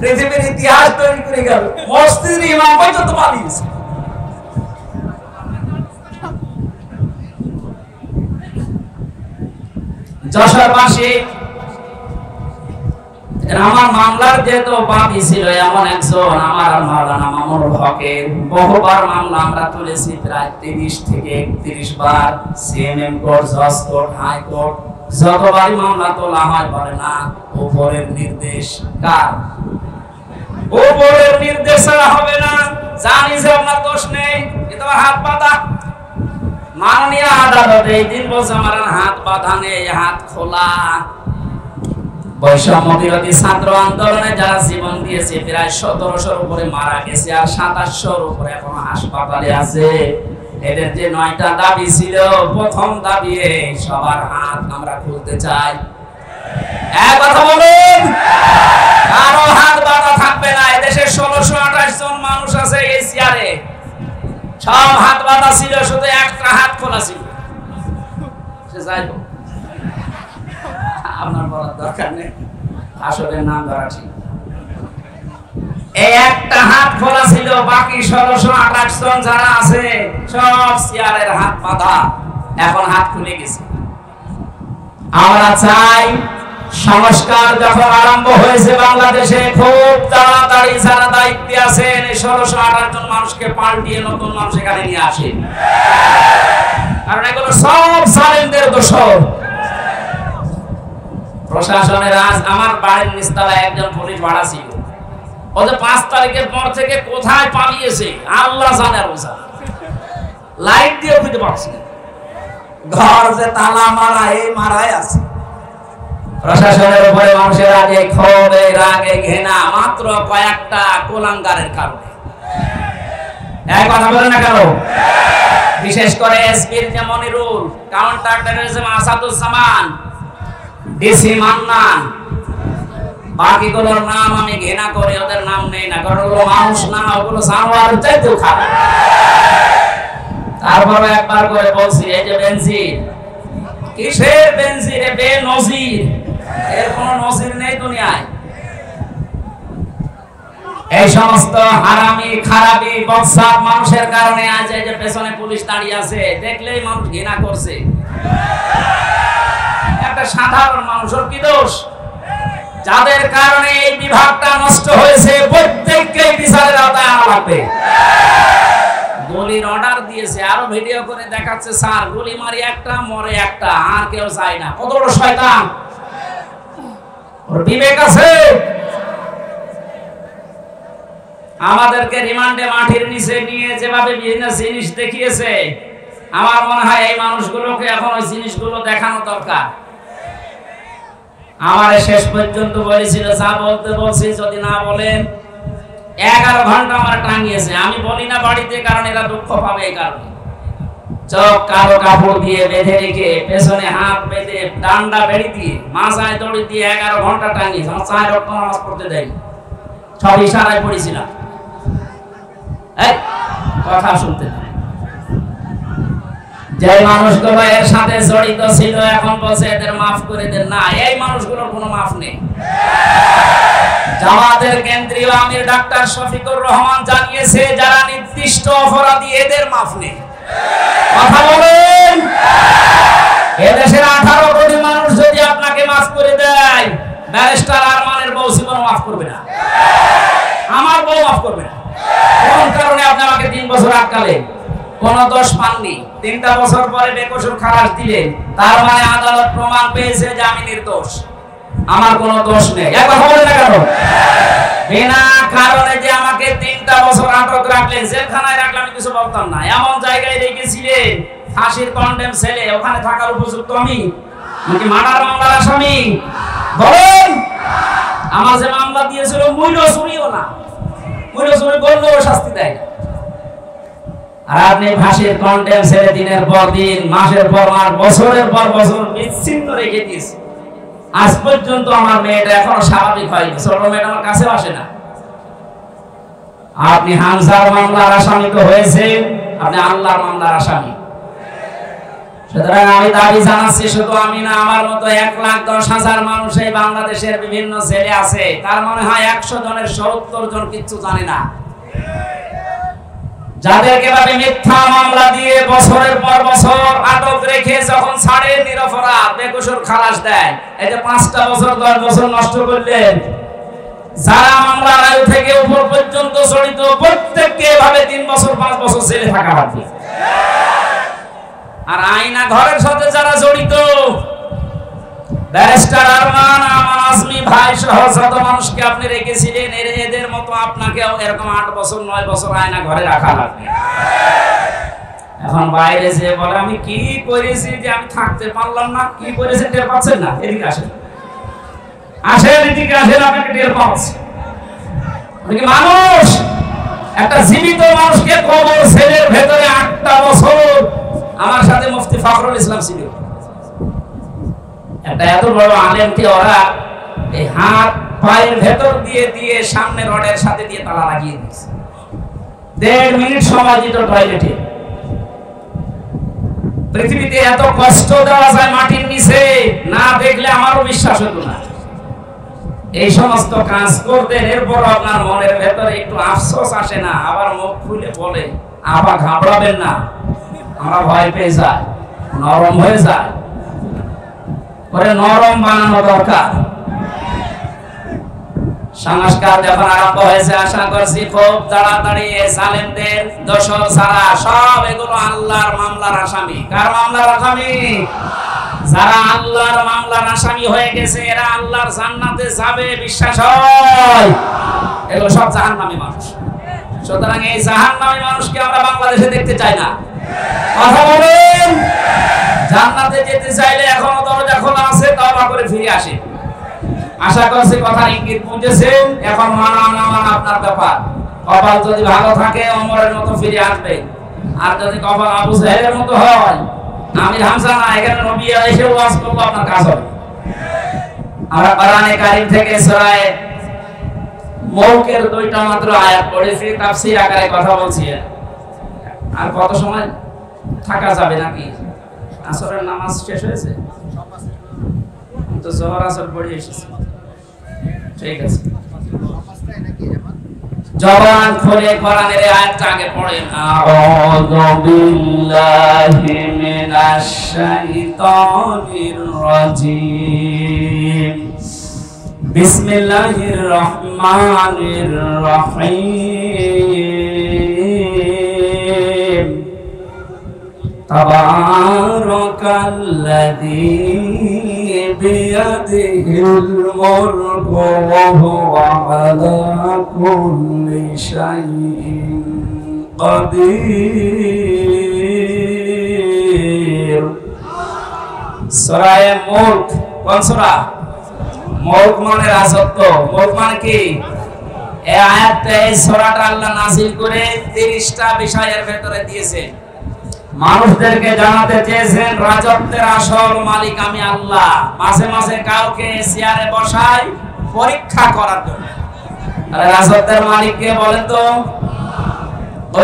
পৃথিবীর ইতিহাস তৈরি করে গেল, মসজিদের ইমাম পর্যন্ত পালিয়েছে। যশোরবাসী আমার মামলার যেহেতু বাদী ছিল এমন একজন আমার মাওলানা মামুনুল হকের, বহুবার মামলা আমরা তুলেছি, প্রায় 30 থেকে 31 বার। সিএমএম কোর্ট, জজ কোর্ট, হাইকোর্ট, যতবারই মামলা তোলা হয় বলে না উপরের নির্দেশ। কার? উপরের নির্দেশ ছাড়া হবে না। জানি যে আপনার দোষ নেই, কিন্তু আমার হাত বাঁধা। মাননীয় আদালত এই দিন বলছে আমার হাত বাঁধা নেই, হাত খোলা। বৈষম্য বিরোধী ছাত্র আন্দোলনে যারা জীবন দিয়েছে প্রায় 1700-র উপরে মারা গেছে, আর 2700-র উপরে এখনো হাসপাতালে আছে। এদের যে 9টা দাবি ছিল, প্রথম দাবি সবার হাত আমরা খুলতে চাই। এক কথা বলুন, কারো হাত বাঁধা থাকবে না। এদেশে 1628 জন মানুষ আছে এই চেয়ারে, সব হাত বাঁধা ছিল, শুধু একটা হাত খোলা ছিল। সে যাই হোক, আপনার বলার দরকার নেই, আসলে নাম ধরা ঠিক। এই একটা হাত খোলা ছিল, বাকি 1628 জন যারা আছে সব চেয়ারের হাত বাঁধা, এখন হাত খুলে গেছে। আমরা চাই সংস্কার যখন আরম্ভ হয়েছে বাংলাদেশে, খুব তাড়াতাড়ি যারা দায়িত্বে আছেন এই 1628 জন মানুষকে পাল্টিয়ে নতুন মানুষ এখানে নিয়ে আসেন। কারণ এগুলো সব জালেমদের দোষর। প্রশাসনের আজ আমার বাড়ির নিচতলায় একজন পুলিশ ভাড়া ছিল, ও যে 5 তারিখের পর থেকে কোথায় পালিয়েছে আল্লাহ জানে। লাইট দিয়ে খুঁজে পাচ্ছি, ঘর যে তালা মারা, এই মারাই আছে। প্রশাসনের উপরে মানুষের আগে ক্ষোভে, রাগে, ঘৃণা, মাত্র কয়েকটা কুলাঙ্গারের কারণে। এক কথা বলেন না কেন? বিশেষ করে এসপির যে Manirul, counter terrorism Asaduzzaman, DC Mannan, বাকিগুলোর নাম আমি ঘৃণা করি, ওদের নাম নেই না, কারণ ওগুলো মানুষ না, ওগুলো জানোয়ার চাইতেও খারাপ। তারপরে একবার করে বলছি, এই যে বেনজির, কিসের বেনজির? বেনজির, এর কোনো নজির নেই দুনিয়ায়। এই সমস্ত হারামি, খারাপি, বদসাব মানুষের কারণে আজ এই যে পেছনে পুলিশ দাঁড়িয়ে আছে, দেখলেই মানুষ ঘৃণা করছে। একটা সাধারণ মানুষের কি দোষ? যাদের কারণে এই বিভাগটা নষ্ট হয়েছে প্রত্যেককে বিচারের আওতায় আনা লাগবে। গুলির অর্ডার দিয়েছে, আরো ভিডিও করে দেখাচ্ছে, স্যার গুলি মারি একটা, মরে একটা, আর কেউ চায় না। কত বড় শয়তান! ওর বিবেক আছে? আমাদেরকে রিমান্ডে মাটির নিচে নিয়ে যেভাবে বিভিন্ন জিনিস দেখিয়েছে, আমার মনে হয় এই মানুষগুলোকে এখন ওই জিনিসগুলো দেখানো দরকার। আমার শেষ পর্যন্ত বলেছিল, যা বলতে বলছি যদি না বলেন, 11 ঘন্টা আমার টাঙিয়েছে। আমি বলি না বাড়িতে, কারণ এরা দুঃখ পাবে এই কারণে। চোখ কালো কাপড় দিয়ে বেঁধে রেখে, পেছনে হাত বেঁধে, ডান্ডা বেড়ি দিয়ে, মাথায় দড়ি দিয়ে 11 ঘন্টা টাঙিয়েছে। আমার 4 রকম নামাজ পড়তে দেয়নি, সব ইশারায় পড়েছিলাম। এই কথা শুনতে না। যে মানুষগুলো এর সাথে জড়িত ছিল এখন বলছে এদের মাফ করে দেন। না, এই মানুষগুলোর কোনো মাফ নেই। জামাতের কেন্দ্রীয় আমির ডাক্তার শফিকুর রহমান জানিয়েছে, যারা নির্দিষ্ট অপরাধী এদের মাফ নেই। কথা বলেন, এদেশের 18 কোটি মানুষ যদি আপনাকে মাফ করে দেয়, ব্যারিস্টার আরমানের বউ জীবন মাফ করবে না, আমার বউ মাফ করবে না। কোন কারণে আপনি আমাকে 3 বছর আটকালেন? কোন দোষ পাননি, 3টা বছর পরে বেকসুর খালাস দিলেন, তার মানে আদালত প্রমাণ পেয়েছে যে আমি নির্দোষ, আমার কোনো দোষ নেই। এক কথা বলেন না কেন? বিনা কারণে যে আমাকে 3টা বছর আটক রাখলেন, জেলখানায় রাখলে আমি কিছু বলতাম না। এমন জায়গায় রেখেছিলেন, ফাঁসির কন্ডেম ছেলে, ওখানে থাকার উপযুক্ত আমি নাকি মার্ডার মামলার আসামি? বলেন। আমার যে মামলা দিয়েছিল মূল্য শুনিও না, কুলসুমি করলেও শাস্তি দেয় না। আর আপনি ফাঁসির কন্টেম ছেড়ে দিনের পর দিন, মাসের পর মাস, বছরের পর বছর বিচ্ছিন্ন রেখে দিয়েছে। আজ পর্যন্ত আমার মেয়েটা এখনো স্বাভাবিক হয়নি, ছোট মেয়েটা আমার কাছেও আসে না। আপনি হামজার মামলার আসামি তো হয়েছে, আপনি আল্লাহর মামলার আসামি। সুতরাং আমি দাবি জানাচ্ছি, শুধু আমি না, আমার মতো 1,10,000 মানুষ এই বাংলাদেশের বিভিন্ন জেলে আছে। তার মনে হয় 100 জনের 70 জন কিচ্ছু জানে না। যাদেরকে ভাবে মিথ্যা মামলা দিয়ে বছরের পর বছর আটক রেখে যখন ছাড়ে নিরপরাধ বেকসুর খালাস দেয়, এই যে 5টা বছর 10 বছর নষ্ট করলেন। যারা মামলার আয়ু থেকে উপর পর্যন্ত জড়িত প্রত্যেককে এভাবে 3 বছর 5 বছর জেলে থাকা হবে। আর আয়না ঘরের সাথে যারা জড়িত, ব্যারিস্টার আরমান, আমার আজমি ভাই সহ যত মানুষকে আপনি রেখেছিলেন, এদের মতো আপনাকেও এরকম 8 বছর 9 বছর আয়না ঘরে রাখা লাগবে। এখন বাইরে যে বলে আমি কি করেছি যে আমি থাকতে পারলাম না, কি করেছেন টের পাচ্ছেন না? এদিকে আসেন, আসেন, এদিকে আসেন, আপনাকে টের পাচ্ছে। মানুষ, একটা জীবিত মানুষকে কবর সেলের ভেতরে 8টা বছর। আমার সাথে মুফতি ফখরুল ইসলাম ছিল, একটা এত বড় আলেমকে ওরা এই হাত পায়ের ভেতর দিয়ে দিয়ে সামনে রডের সাথে দিয়ে তালা লাগিয়ে দিয়েছে। 1.5 মিনিট সময় দিত টয়লেটে। পৃথিবীতে এত কষ্ট দেওয়া যায় মাটির নিচে, না দেখলে আমারও বিশ্বাস হতো না। এই সমস্ত কাজ করতেন, এরপর আপনার মনের ভেতরে একটু আফসোস আসে না? আবার মুখ খুলে বলে, আবার ঘাবড়াবেন না, আমরা ভয় পেয়ে যাই, নরম হয়ে যায়। করে নরম বানানো দরকার। সংস্কার যখন আরম্ভ হয়েছে, আশা করছি খুব তাড়াতাড়ি জালেমদের দোষর ছাড়া সব এগুলো আল্লাহর মামলার আসামি। কার মামলার আসামি? যারা আল্লাহর মামলার আসামি হয়ে গেছে, এরা আল্লাহর জান্নাতে যাবে, বিশ্বাস হয়? এগুলো সব জাহান্নামী মানুষ। সুতরাং এই জাহান্নামী মানুষকে আমরা বাংলাদেশে দেখতে চাই না। কথা বলেন। জান্নাতে যেতে চাইলে এখনো দরজা খোলা আছে, তওবা করে ফিরে আসে। আশা করছি কথার ইঙ্গিত বুঝেছেন। এখন মানা না মানা আপনার ব্যাপার। কপাল যদি ভালো থাকে ওমরের মতো ফিরে আসবে, আর যদি কপাল আবু জাহেলের মতো হয়, আমির হামজা না, এখানে নবী এসে ওয়াজ করলে আপনার কাজ হবে। আমরা কোরআনে কারীম থেকে সূরা মুলকের 2টা মাত্র আয়াত পড়েছি, তাফসীর আকারে কথা বলছি। আর কত সময় থাকা যাবে নাকি? আসরের নামাজ শেষ হয়েছে তো, জোহর আসর পড়ে এসেছে। ঠিক আছে, জবান খুলে কোরআনের আয়াতটা আগে পড়েন। আউযু বিল্লাহি মিনাশ শাইতানির রাজীম। বিসমিল্লাহির রহমানির রহিম। তাবারাকাল্লাযী বিয়াদিহিল মুলকু ওয়া হুয়া আলা কুল্লি শাইইন কাদির। সূরা মুলক কোন সূরা? মুলক মানে রাজত্ব। মুলক মানে কি? এই আয়াতটা, এই সূরাটা আল্লাহ নাযিল করে 30টা বিষয়ের ভেতরে দিয়েছেন। মানুষদেরকে জানাতে চেয়েছেন রাজত্বের আসল মালিক আমি আল্লাহ। মাঝে মাঝে কাউকে চেয়ারে বসাই পরীক্ষা করার জন্য। আরে রাজত্বের মালিক কে বলেন তো?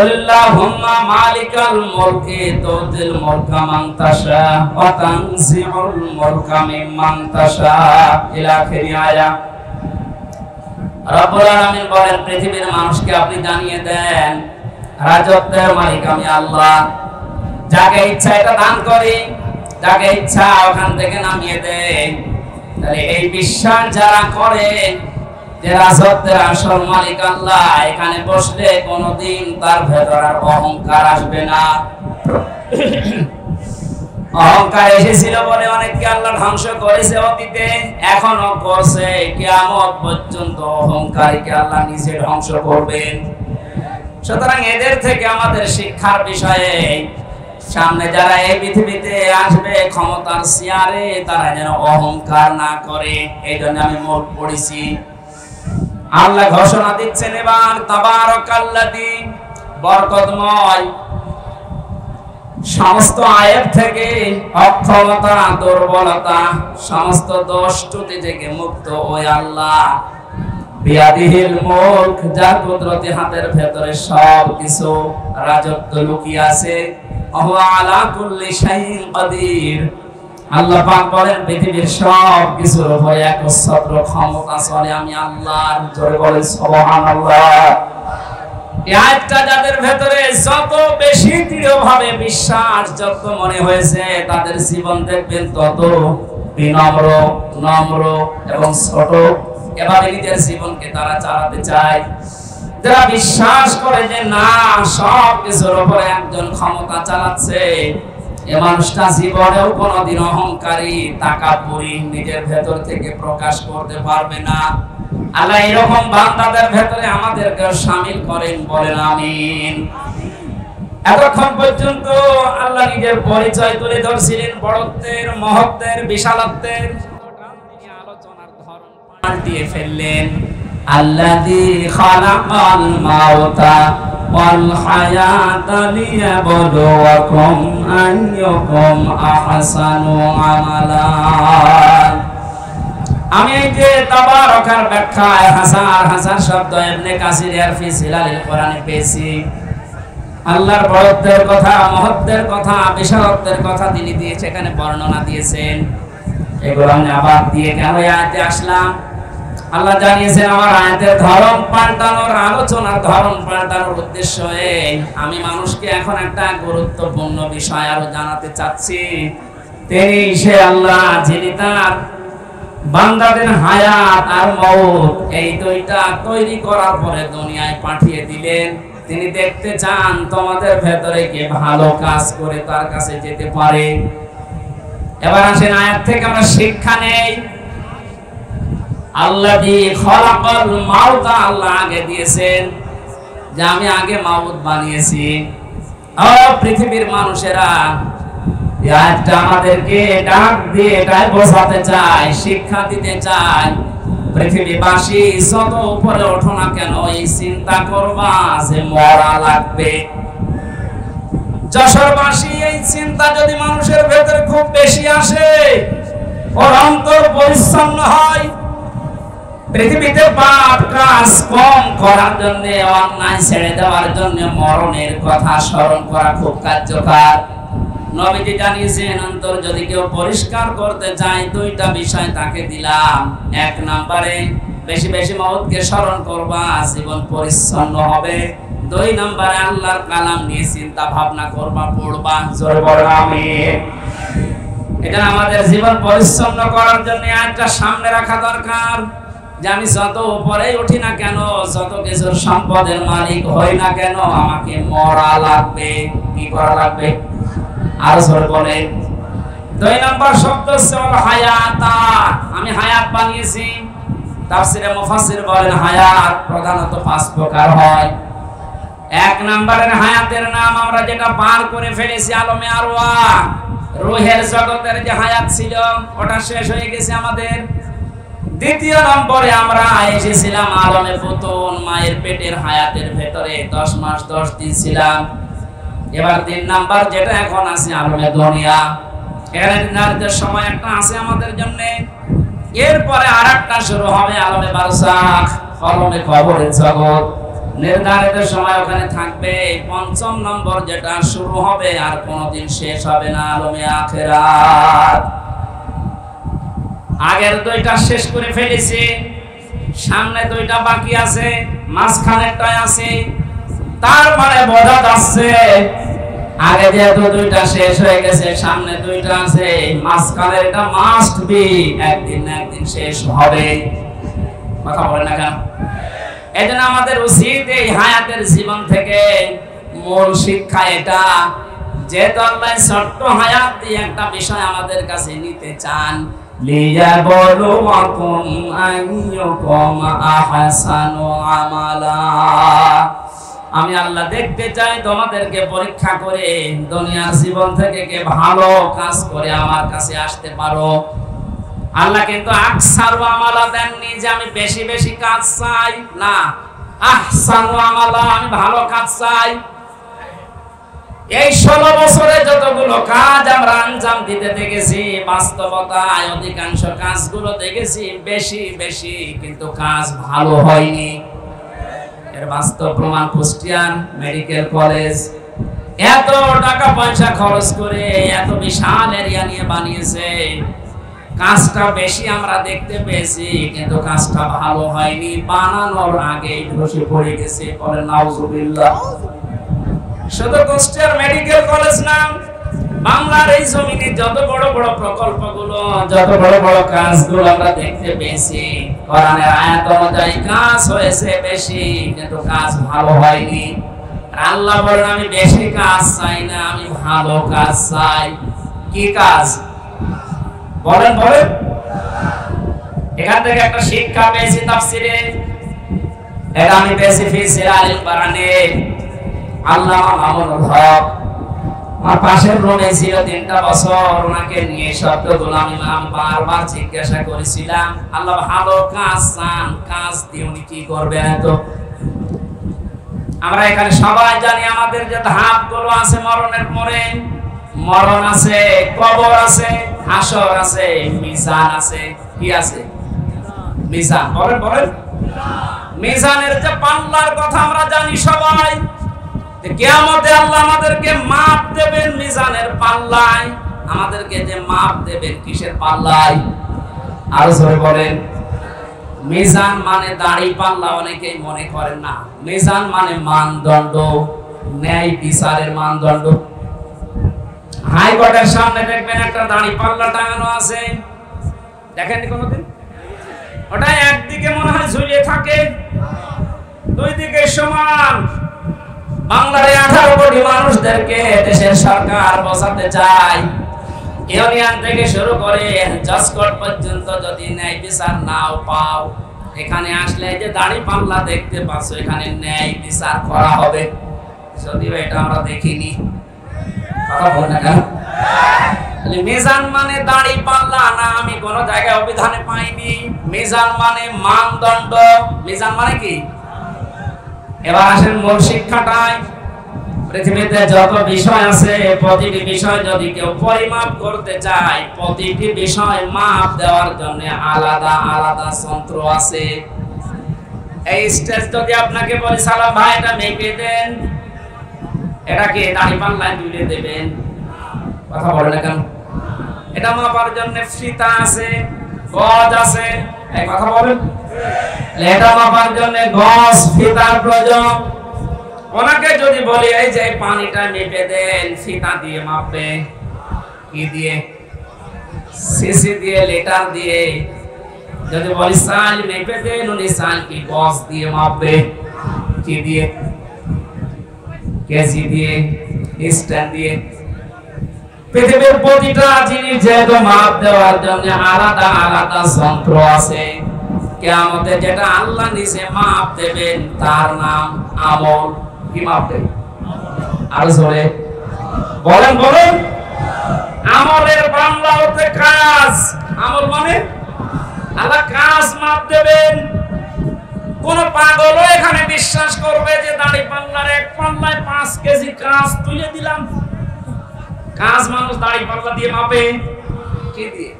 আল্লাহুম্মা মালিকাল মুলকি তুতিল মুলকা মান তাশা ওয়া তানজিউল মুলকা মিম্মান তাশা ইলা আখির আয়াত। রব্বুল আলামিন বলেন, পৃথিবীর মানুষকে আপনি জানিয়ে দেন রাজত্বের মালিক আমি আল্লাহ। যাকে ইচ্ছা এটা দান করি, যাকে ইচ্ছা ওখান থেকে নামিয়ে দেন। তাহলে এই বিশ্বাস যারা করে যে রাজত্বের আসল মালিক আল্লাহ, এখানে বসলে কোনোদিন তার ভেতর আর অহংকার আসবে না। অহংকার এসেছিল বলে অনেককে আল্লাহ ধ্বংস করেছে অতীতে, এখনো করছে, কিয়ামত পর্যন্ত অহংকারীকে আল্লাহ নিজে ধ্বংস করবেন। সুতরাং এদের থেকে আমাদের শিক্ষার বিষয়ে, সামনে যারা এই পৃথিবীতে আসবে ক্ষমতার চেয়ারে, তারা যেন অহংকার না করে। এই জন্য আমি মুলক পড়েছি। আল্লাহ ঘোষণা দিচ্ছেন এবার, তাবারাকাল্লাযী, বরকতময়, সমস্ত আয়েব থেকে, অক্ষমতা, দুর্বলতা, সমস্ত দোষ ত্রুটি থেকে মুক্ত ওই আল্লাহ। বিয়াদিহিল মুলক, যার কুদরতি হাতের ভেতরে সব কিছু রাজত্ব লুকিয়ে আছে। ওয়া আলা কুল্লি শাইইন কাদির, আল্লাহ পাক বলেন পৃথিবীর সব কিছুর উপরে একচ্ছত্র ক্ষমতা চলে আমি আল্লাহর। জোরে বলেন সুবহানাল্লাহ। এই আয়াতটা যাদের ভেতরে যত বেশি দৃঢ়ভাবে বিশ্বাস যত মনে হয়েছে, তাদের জীবন দেখবেন তত বিনম্র, নম্র এবং ছোট। এভাবে নিজের জীবনকে তারা চালাতে চায়। যারা বিশ্বাস করে যে না, সব কিছুর উপরে একজন ক্ষমতা চালাচ্ছে, এ মানুষটা জীবনেও কোনোদিন অহংকারী, তাকাব্বুরি নিজের ভেতর থেকে প্রকাশ করতে পারবে না। আল্লাহ এরকম বান্দাদের ভেতরে আমাদেরকে শামিল করেন, বলেন আমিন। এতক্ষণ পর্যন্ত আল্লাহ নিজের পরিচয় তুলে ধরছিলেন, বড়ত্বের, মহত্বের, বিশালত্বের। তিনি আলোচনার ধরন পাল্টিয়ে ফেললেন। আল্লাযী খালাকাল মাউতা ওয়াল হায়াতা লিয়াবলুয়াকুম আইয়ুকুম আহসানু আমালা। আমি এই যে তাবারাকার ব্যাখ্যায় হাজার হাজার শব্দ ইবনে কাসির আরফি সিলালিল কোরআনে পেয়েছি। আল্লাহর বড়ত্বের কথা, মহত্বের কথা, বিশালত্বের কথা তিনি দিয়ে সেখানে বর্ণনা দিয়েছেন। এগুলো আমি আবার দিয়ে কেন আয়াতে আসলাম? আল্লাহ জানিয়েছেন আমার আয়াতের ধরন পাল্টানোর, আলোচনার ধরন পাল্টানোর উদ্দেশ্য এই, আমি মানুষকে এখন একটা গুরুত্বপূর্ণ বিষয় আরো জানাতে চাচ্ছি। তিনি সে আল্লাহ যিনি তার বান্দাদের হায়াত আর মওত এই দুইটা তৈরি করার পরে দুনিয়ায় পাঠিয়ে দিলেন। তিনি দেখতে চান তোমাদের ভেতরে কে ভালো কাজ করে তার কাছে যেতে পারে। এবার আসেন আয়াত থেকে আমরা শিক্ষা নেই। আল্লাযী খালাকাল মাউতা, আল্লাহ আগে দিয়েছেন যে আমি আগে মাউত বানিয়েছি। ও পৃথিবীর মানুষেরা, এই আয়াতটা আমাদেরকে ডাক দিয়ে এটাই বোঝাতে চায়, শিক্ষা দিতে চায়, পৃথিবীবাসী যত উপরে ওঠো না কেন এই চিন্তা করবা যে মরা লাগবে। যশোরবাসী এই চিন্তা যদি মানুষের ভেতরে খুব বেশি আসে, ওর অন্তর পরিচ্ছন্ন হয়, পৃথিবীতে পাপ কাজ কম করার জন্য, অন্যায় ছেড়ে দেওয়ার জন্য মরণের কথা স্মরণ করা খুব কার্যকর। নবীজি জানিয়েছেন অন্তর যদি কেউ পরিষ্কার করতে চায়, দুইটা বিষয় তাকে দিলাম। এক নম্বরে বেশি বেশি মওতকে স্মরণ করবা, জীবন পরিচ্ছন্ন হবে। দুই নম্বরে আল্লাহর কালাম নিয়ে চিন্তা ভাবনা করবা, পড়বা। জোরে বলেন আমিন। এটা আমাদের জীবন পরিচ্ছন্ন করার জন্য একটা সামনে রাখা দরকার যে আমি যত উপরে উঠি না কেন, যত কিছুর সম্পদের মালিক হই না কেন, আমাকে মরা লাগবে। কি করা লাগবে? আর জোরে বলেন। দুই নম্বর শব্দ হলো হায়াতা, আমি হায়াত বানিয়েছি। তাফসীরে মুফাসসির বলেন হায়াত প্রধানত 5 প্রকার হয়। এক নম্বরের হায়াতের নাম আমরা যেটা পার করে ফেলেছি আলমে আরওয়াহ, রূহের জগতের যে হায়াত ছিল ওটা শেষ হয়ে গেছে আমাদের। দ্বিতীয় নম্বরে আমরা এসেছিলাম আলমে ফুতুন, মায়ের পেটের হায়াতের ভেতরে 10 মাস 10 দিন ছিলাম। এবার 3 নাম্বার যেটা এখন আছে আলমে দুনিয়া, এর নির্ধারিত সময় একটা আছে আমাদের জন্য। এরপরে আরেকটা শুরু হবে আলমে বারজাখ, আলমে কবরের জগৎ, নির্ধারিত সময় ওখানে থাকবে। 5ম নম্বর যেটা শুরু হবে আর কোনোদিন শেষ হবে না, আলমে আখিরাত। আগের 2টা শেষ করে ফেলেছি, সামনে 2টা বাকি আছে, মাঝখানেরটা আছে। তার মানে বোঝা যাচ্ছে আগে যেহেতু 2টা শেষ হয়ে গেছে, সামনে 2টা আছে, মাঝখানের এটা মাস্ট বি একদিন না একদিন শেষ হবে। কথা বলে না কেন? এজন্য আমাদের উচিত এই হায়াতের জীবন থেকে মূল শিক্ষা এটা, যেহেতু আল্লাহ ছোট্ট হায়াত দিয়ে একটা বিষয় আমাদের কাছে নিতে চান, লিয়াবলুয়াকুম আইয়ুকুম আহসানু আমালা। আমি আল্লাহ দেখতে চাই তোমাদেরকে পরীক্ষা করে দুনিয়ার জীবন থেকে কে ভালো কাজ করে আমার কাছে আসতে পারো। আল্লাহ কিন্তু আকসারু আমালা দেননি যে আমি বেশি বেশি কাজ চাই, না, আহসানু আমালা, আমি ভালো কাজ চাই। এই 16 বছরে যতগুলো কাজ আমরা আঞ্জাম দিতে দেখেছি, বাস্তবতায় অধিকাংশ কাজগুলো দেখেছি বেশি বেশি, কিন্তু কাজ ভালো হয়নি। এর বাস্তব প্রমাণ কুষ্টিয়ান মেডিকেল কলেজ। এত টাকা পয়সা খরচ করে এত বিশাল এরিয়া নিয়ে বানিয়েছে, কাজটা বেশি আমরা দেখতে পেয়েছি, কিন্তু কাজটা ভালো হয়নি। বানানোর আগেই ধসে পড়ে গেছে। বলেন নাউজুবিল্লাহ। শুধু কুষ্টিয়ার মেডিকেল কলেজ না, বাংলার এই জমিনে যত বড় বড় প্রকল্পগুলো, যত বড় বড় কাজগুলো আমরা দেখতে পেয়েছি, কোরআনের আয়াত অনুযায়ী কাজ হয়েছে বেশি, কিন্তু কাজ ভালো হয়নি। আল্লাহ বলেন আমি বেশি কাজ চাই না, আমি ভালো কাজ চাই। কি কাজ বলেন বলেন? এখান থেকে একটা শিক্ষা পেয়েছি তাফসিরে, এটা আমি পেয়েছি ফি সিরারিল বারানে। আল্লামা মামুনুল হক আমার পাশের রুমে ছিল 3টা বছর, ওনাকে নিয়ে শব্দগুলো আমি বারবার জিজ্ঞাসা করেছিলাম। আল্লাহ ভালো কাজ চান, কাজ দিয়ে উনি কি করবেন? এত আমরা এখানে সবাই জানি আমাদের যে ধাপগুলো আছে, মরণের পরে মরণ আছে, কবর আছে, হাসর আছে, মিজান আছে। কি আছে? মিজান। বলেন বলেন। মিজানের যে পাল্লার কথা আমরা জানি সবাই, কিয়ামতে আল্লাহ আমাদেরকে মাপ দেবেন মিজানের পাল্লায়। আমাদেরকে যে মাপ দেবেন কিসের পাল্লায়? আরো জোরে বলেন। মিজান মানে দাড়ি পাল্লা অনেকেই মনে করেন না। মিজান মানে মানদণ্ড, ন্যায় বিচারের মানদণ্ড। হাইকোর্টের সামনে দেখবেন একটা দাড়ি পাল্লা টাঙানো আছে, দেখেননি কোনোদিন? ওটা একদিকে মনে হয় ঝুলিয়ে থাকে, দুই দিকে সমান। বাংলার 18 কোটি মানুষদেরকে দেশের সরকার বোঝাতে চায়, ইউনিয়ন থেকে শুরু করে জজ কোর্ট পর্যন্ত যদি ন্যায় বিচার নাও পাও, এখানে আসলে যে দাড়ি পাল্লা দেখতে পাচ্ছ, এখানে ন্যায় বিচার করা হবে। যদিও এটা আমরা দেখিনি। কথা বল না কেন? মিজান মানে দাড়ি পাল্লা না, আমি কোন জায়গায় অভিধানে পাইনি। মিজান মানে মানদণ্ড। মিজান মানে কি? এবার আসেন মূল শিক্ষাটাই। পৃথিবীতে যত বিষয় আছে, প্রতিটি বিষয় যদি কেউ পরিমাপ করতে চায়, প্রতিটি বিষয় মাপ দেওয়ার জন্য আলাদা আলাদা যন্ত্র আছে। এই স্টেজ যদি আপনাকে বলি সালাম ভাই এটা মেপে দেন, এটাকে দাড়ি পাল্লায় তুলে দেবেন, কথা বলে না কেন? এটা মাপার জন্য ফিতা আছে, গজ আছে, এই কথা বলেন। এটা মাপার জন্য গজ ফিতার প্রয়োজন। ওনাকে যদি বলি এই যে পানিটা মেপে দেন, ফিতা দিয়ে মাপবে। কি দিয়ে? সিসি দিয়ে, লিটার দিয়ে। যদি বলি সাল মেপে দেন, উনি সাল কি গজ দিয়ে মাপবে। কি দিয়ে? কেজি দিয়ে, স্ট্যান্ড দিয়ে। পৃথিবীর প্রতিটা জিনিস যেহেতু মাপ দেওয়ার জন্য আলাদা আলাদা যন্ত্র আছে, কিয়ামতে যেটা আল্লাহ নিজে মাপ দেবেন তার নাম আমল। কি মাপ দেবেন? আর জোরে বলেন বলেন। আমলের বাংলা হচ্ছে কাজ। আমল মানে আল্লাহ কাজ মাপ দেবেন। কোন পাগলও এখানে বিশ্বাস করবে যে দাড়ি পাল্লার এক পাল্লায় 5 কেজি কাজ তুলে দিলাম? কাজ মানুষ দাড়ি পাল্লা দিয়ে মাপে। কি দিয়ে?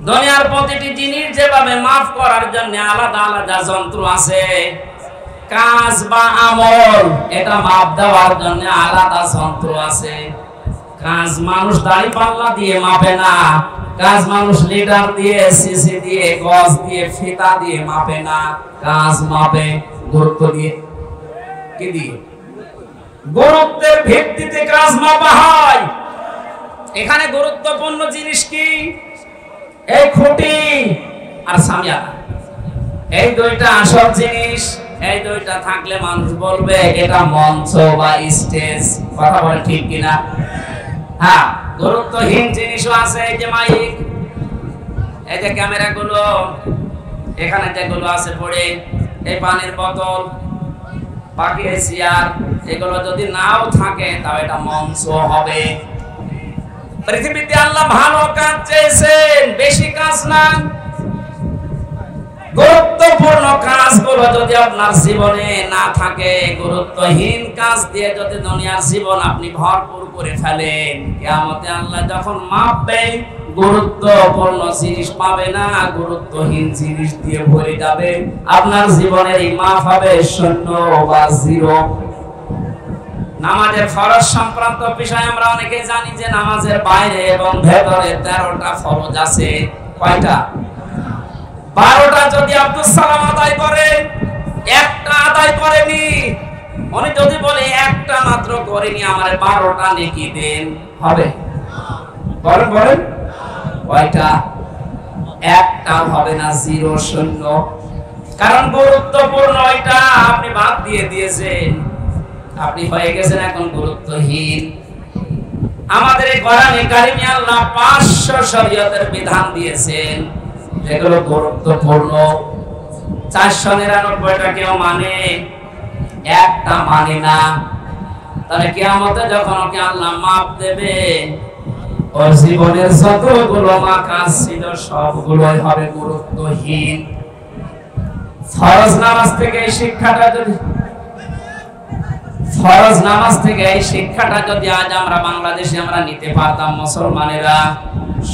দুনিয়ার প্রতিটি জিনিস যেভাবে মাপ করার জন্য আলাদা আলাদা যন্ত্র আছে, কাজ বা আমল এটা মাপ দেওয়ার জন্য আলাদা যন্ত্র আছে। কাজ মানুষ দাড়ি পাল্লা দিয়ে মাপে না, কাজ মানুষ লিটার দিয়ে, সিসি দিয়ে, গজ দিয়ে, ফিতা দিয়ে মাপে না। কাজ মাপে গুরুত্ব দিয়ে। কি দিয়ে? গুরুত্বের ভিত্তিতে কাজ মাপা হয়। এখানে গুরুত্বপূর্ণ জিনিস কি? এই খুঁটি আর সামিয়ানা, এই দুইটা আসল জিনিস। এই দুইটা থাকলে মানুষ বলবে এটা মঞ্চ বা স্টেজ। কথা বলে ঠিক কিনা? হ্যাঁ, গুরুত্বহীন জিনিসও আছে। এই যে মাইক, এই যে ক্যামেরা গুলো, এখানে যেগুলো আছে পড়ে, এই পানির বোতল, বাকি চেয়ার, এগুলো যদি নাও থাকে তাও এটা মঞ্চ হবে। পৃথিবীতে আল্লাহ ভালো কাজ চেয়েছেন, বেশি কাজ না, গুরুত্বপূর্ণ কাজগুলো যদি আপনার জীবনে না থাকে, গুরুত্বহীন কাজ দিয়ে যদি দুনিয়ার জীবন আপনি ভরপুর করে ফেলেন, কিয়ামতে আল্লাহ যখন মাপবে গুরুত্বপূর্ণ জিনিস পাবে না, গুরুত্বহীন জিনিস দিয়ে ভরে যাবে। আপনার জীবনের এই মাপ হবে শূন্য বা জিরো। নামাজের ফরজ সংক্রান্ত বিষয় আমরা অনেকে জানি যে নামাজের বাইরে এবং ভেতরে 13টা ফরজ আছে। কয়টা? 12টা। যদি আব্দুল সালাম আদায় করে, একটা আদায় করেনি, উনি যদি বলে একটা মাত্র করেনি, আমার 12টা নেকি দেন, হবে? বলেন বলেন, কয়টা? একটাও হবে না, জিরো, শূন্য। কারণ গুরুত্বপূর্ণ এটা আপনি বাদ দিয়ে দিয়েছেন, আপনি হয়ে গেছেন এখন গুরুত্বহীন। আমাদের এই কোরআনে কারিমে আল্লাহ 500 শরীয়তের বিধান দিয়েছেন, যেগুলো গুরুত্বপূর্ণ। 499টা কেউ মানে, একটা মানে না। তাহলে কিয়ামতে যখন ওকে আল্লাহ মাপ দেবে, ওর জীবনের যতগুলো কাজ ছিল সবগুলোই হবে গুরুত্বহীন। ফরজ নামাজ থেকে এই শিক্ষাটা যদি আজ আমরা বাংলাদেশে আমরা নিতে পারতাম মুসলমানেরা,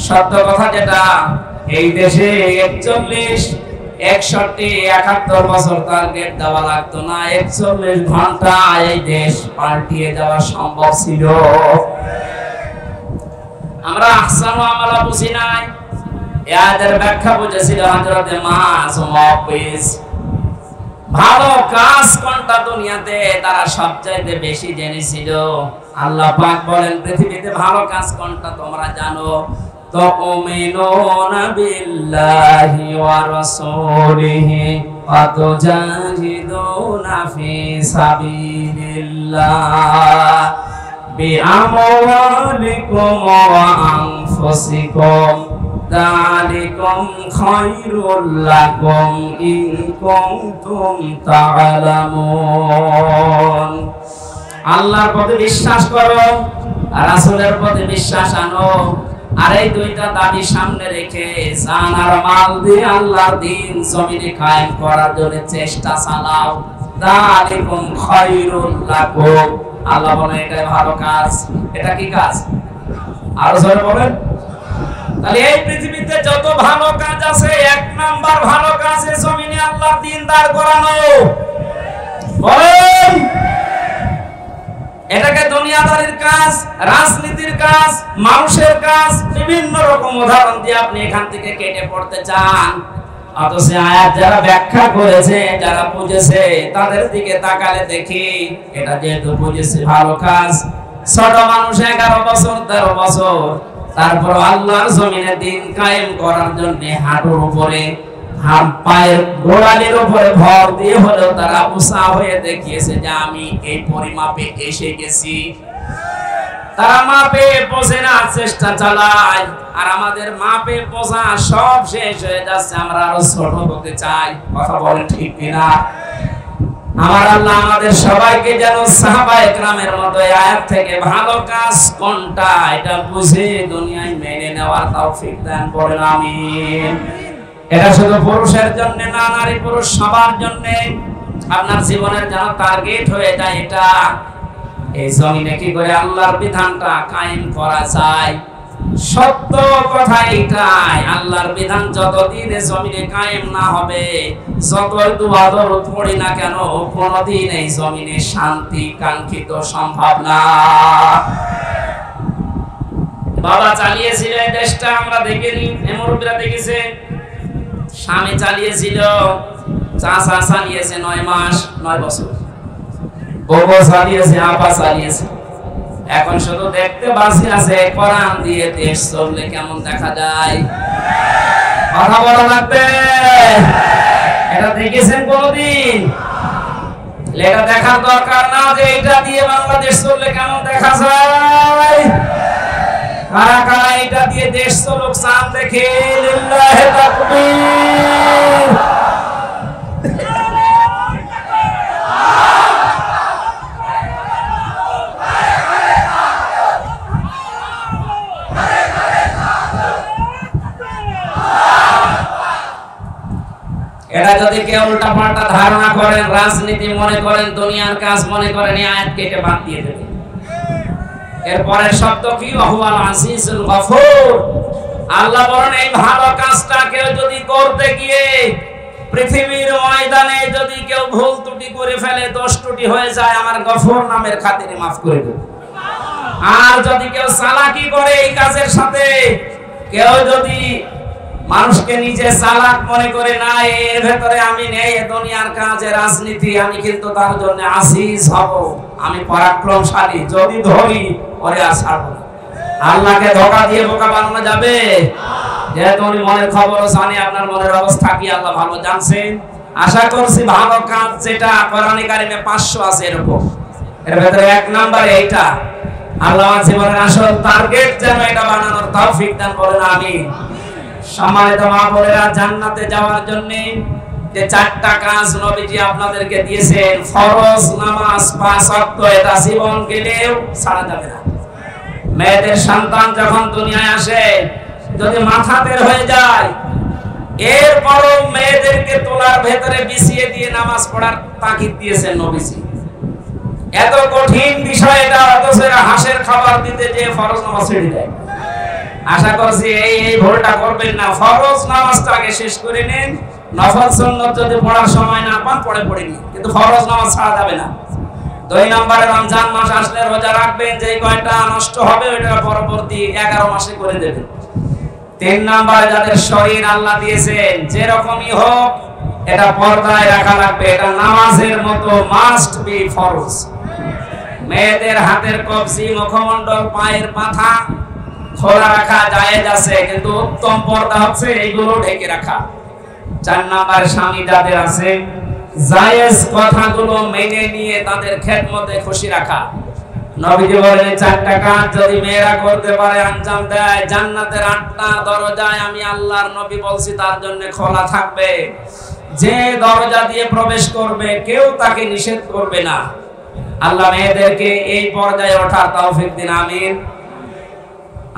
সত্য কথা যেটা, এই দেশে 41, 61, 71 বছর টার্গেট দেওয়া লাগতো না, 41 ঘন্টা এই দেশ পাল্টিয়ে যাওয়া সম্ভব ছিল। আমরা আহসানু আমালা বুঝি নাই, এদের ব্যাখ্যা বুঝেছিল হযরতে মাসুম হাফেজ। ভালো কাজ কোনটা দুনিয়াতে তারা সবচাইতে বেশি জেনেছিল। আল্লাহ পাক বলেন পৃথিবীতে ভালো কাজ কোনটা তোমরা জানো? তুমিনুনা বিল্লাহি ওয়া রাসূলিহি ওয়া তুজাহিদুনা ফি সাবিলিল্লাহ বিআমওয়ালিকুম ওয়া আনফুসিকুম যালিকুম খায়রুল লাকুম ইন কুনতুম তা'লামুন। আল্লাহর প্রতি বিশ্বাস করো, রাসূলের প্রতি বিশ্বাস আনো, আর এই দুইটা দাবি সামনে রেখে জান আর মাল দিয়ে আল্লাহর দ্বীন জমিনে কায়েম করার জন্য চেষ্টা চালাও। যালিকুম খায়রুল লাকুম। আল্লাহ বলেন এটা ভালো কাজ। এটা কি কাজ? আরো জোরে বলেন। তাহলে এই পৃথিবীতে যত ভালো কাজ আছে, 1 নাম্বার ভালো কাজ এই জমিনে আল্লাহর দ্বীন দাঁড় করানো। বলেন, এটাকে দুনিয়াদারির কাজ, রাজনীতির কাজ, মানুষের কাজ, বিভিন্ন রকম উদাহরণ দিয়ে আপনি এখান থেকে কেটে পড়তে চান। অথচ আয়াত যারা ব্যাখ্যা করেছে, যারা বুঝেছে, তাদের দিকে তাকালে দেখি এটা যেহেতু বুঝেছে ভালো কাজ, ছোট মানুষ 11 বছর 13 বছর, তারপর আল্লাহর জমিনে দ্বীন কায়েম করার জন্য হাঁটুর উপরে, পায়ের গোড়ালির উপরে ভর দিয়ে হলেও তারা উৎসাহ হয়ে দেখিয়েছে যে আমি এই পরিমাপে এসে গেছি। তারা মাপে পৌঁছানোর চেষ্টা চালায়, আর আমাদের মাপে পৌঁছা সব শেষ হয়ে যাচ্ছে, আমরা আরো ছোট হতে চাই। কথা বলেন ঠিক কিনা? আমার আল্লাহ আমাদের সবাইকে যেন সাহাবায়ে কেরামের মতো আয়াত থেকে ভালো কাজ কোনটা এটা বুঝে দুনিয়ায় মেনে নেওয়ার তৌফিক দান করেন, আমিন। এটা শুধু পুরুষের জন্য না, নারী পুরুষ সবার জন্য আপনার জীবনের যেন টার্গেট হয়ে যায় এটা, এই জমিনে কি করে আল্লাহর বিধানটা কায়েম করা যায়। সত্য কথা এটাই, আল্লাহর বিধান যতদিন এই জমিনে কায়েম না হবে, যতই দুয়া দরুদ পড়ি না কেন, কোনদিন এই জমিনে শান্তি কাঙ্ক্ষিত সম্ভব না। বাবা চালিয়েছিল এই দেশটা, আমরা দেখিনি, মুরব্বিরা দেখেছে। স্বামী চালিয়েছিল, চাচা চালিয়েছে 9 মাস 9 বছর, বউ চালিয়েছে, আপা চালিয়েছে। এখন শুধু দেখতে বাকি আছে কোরআন দিয়ে দেশ চললে কেমন দেখা যায়। কথা বলা লাগবে। এটা দেখেছেন কোনদিন? এটা দেখার দরকার না যে এটা দিয়ে বাংলাদেশ চললে কেমন দেখা যায়। কারা কারা এটা দিয়ে দেশ চলুক চান দেখে? লিল্লাহি তাকবীর। এটা যদি কেউ উল্টাপাল্টা ধারণা করেন, রাজনীতি মনে করেন, দুনিয়ার কাজ মনে করেন, এই আয়াত কেটে বাদ দিয়ে দেবে। এরপরের শব্দ কি? ওয়াহুয়াল আজিজুল গফুর। আল্লাহ বলেন এই ভালো কাজটা কেউ যদি করতে গিয়ে পৃথিবীর ময়দানে যদি কেউ ভুল ত্রুটি করে ফেলে, দোষ ত্রুটি হয়ে যায়, আমার গফুর নামের খাতিরে মাফ করে দেবে। আর যদি কেউ চালাকি করে এই কাজের সাথে, কেউ যদি মানুষকে নিজে চালাক মনে করে, না এর ভেতরে আমি নেই, দুনিয়ার কাজে রাজনীতি, আমি কিন্তু তার জন্য আজিজ হব, আমি পরাক্রমশালী, যদি ধরি ওরে আর ছাড়বো না। আল্লাহকে ধোঁকা দিয়ে বোকা বানানো যাবে? যেহেতু উনি মনের খবরও জানে, আপনার মনের অবস্থা কি আল্লাহ ভালো জানছেন। আশা করছি ভালো কাজ যেটা কোরআনে কারিমে 500 আছে এরকম, এর ভেতরে 1 নম্বরে এইটা। আল্লাহ জীবনের আসল টার্গেট যেন এটা বানানোর তৌফিক দান করেন, আমিন। সম্মানিত মা বোনেরা, জান্নাতে যাওয়ার জন্য যে 4টা কাজ নবীজি আপনাদেরকে দিয়েছেন, ফরজ নামাজ 5 ওয়াক্ত, এটা জীবন গেলেও ছাড়া যাবে না। মেয়েদের সন্তান যখন দুনিয়ায় আসে, যদি মাথা বের হয়ে যায়, এরপরও মেয়েদেরকে তোলার ভেতরে বিছিয়ে দিয়ে নামাজ পড়ার তাকিদ দিয়েছেন নবীজি। এত কঠিন বিষয় এটা, অথচ হাঁসের খাবার দিতে যে ফরজ নামাজ ছেড়ে দেয়। আশা করছি এই ভুলটা করবেন না। ফরজ নামাজটা আগে শেষ করে নেন, নফল সুন্নাত যদি পড়ার সময় না পান পড়ে পড়েনি, কিন্তু ফরজ নামাজ ছাড়া যাবে না। 2 নম্বরে রমজান মাস আসলে রোজা রাখবেন, যে কয়টা নষ্ট হবে ওইটা পরবর্তী 11 মাসে করে দেবেন। 3 নম্বরে যাদের শরীর আল্লাহ দিয়েছেন, যেরকমই হোক এটা পর্দায় রাখা লাগবে, এটা নামাজের মতো মাস্ট বি ফরজ। মেয়েদের হাতের কবজি, মুখমণ্ডল, পায়ের পাতা খোলা রাখা জায়েজ আছে, কিন্তু উত্তম পর্দা হচ্ছে এইগুলো ঢেকে রাখা। 4 নম্বরে স্বামী যাদের আছে, জায়েজ কথাগুলো মেনে নিয়ে তাদের খেদমতে খুশি রাখা। নবীজি বলেন 4টা কাজ যদি মেয়েরা করতে পারে, আঞ্জাম দেয়, জান্নাতের 8টা দরজায় আমি আল্লাহর নবী বলছি তার জন্য খোলা থাকবে। যে দরজা দিয়ে প্রবেশ করবে কেউ তাকে নিষেধ করবে না। আল্লাহ মেয়েদেরকে এই পর্যায়ে ওঠার তৌফিক দিন, আমিন।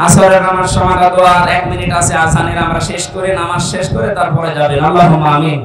আসরের নামাজ সময় আর 1 মিনিট আছে, আজানের আমরা শেষ করে নামাজ শেষ করে তারপরে যাবেন। আল্লাহুম্মা আমিন।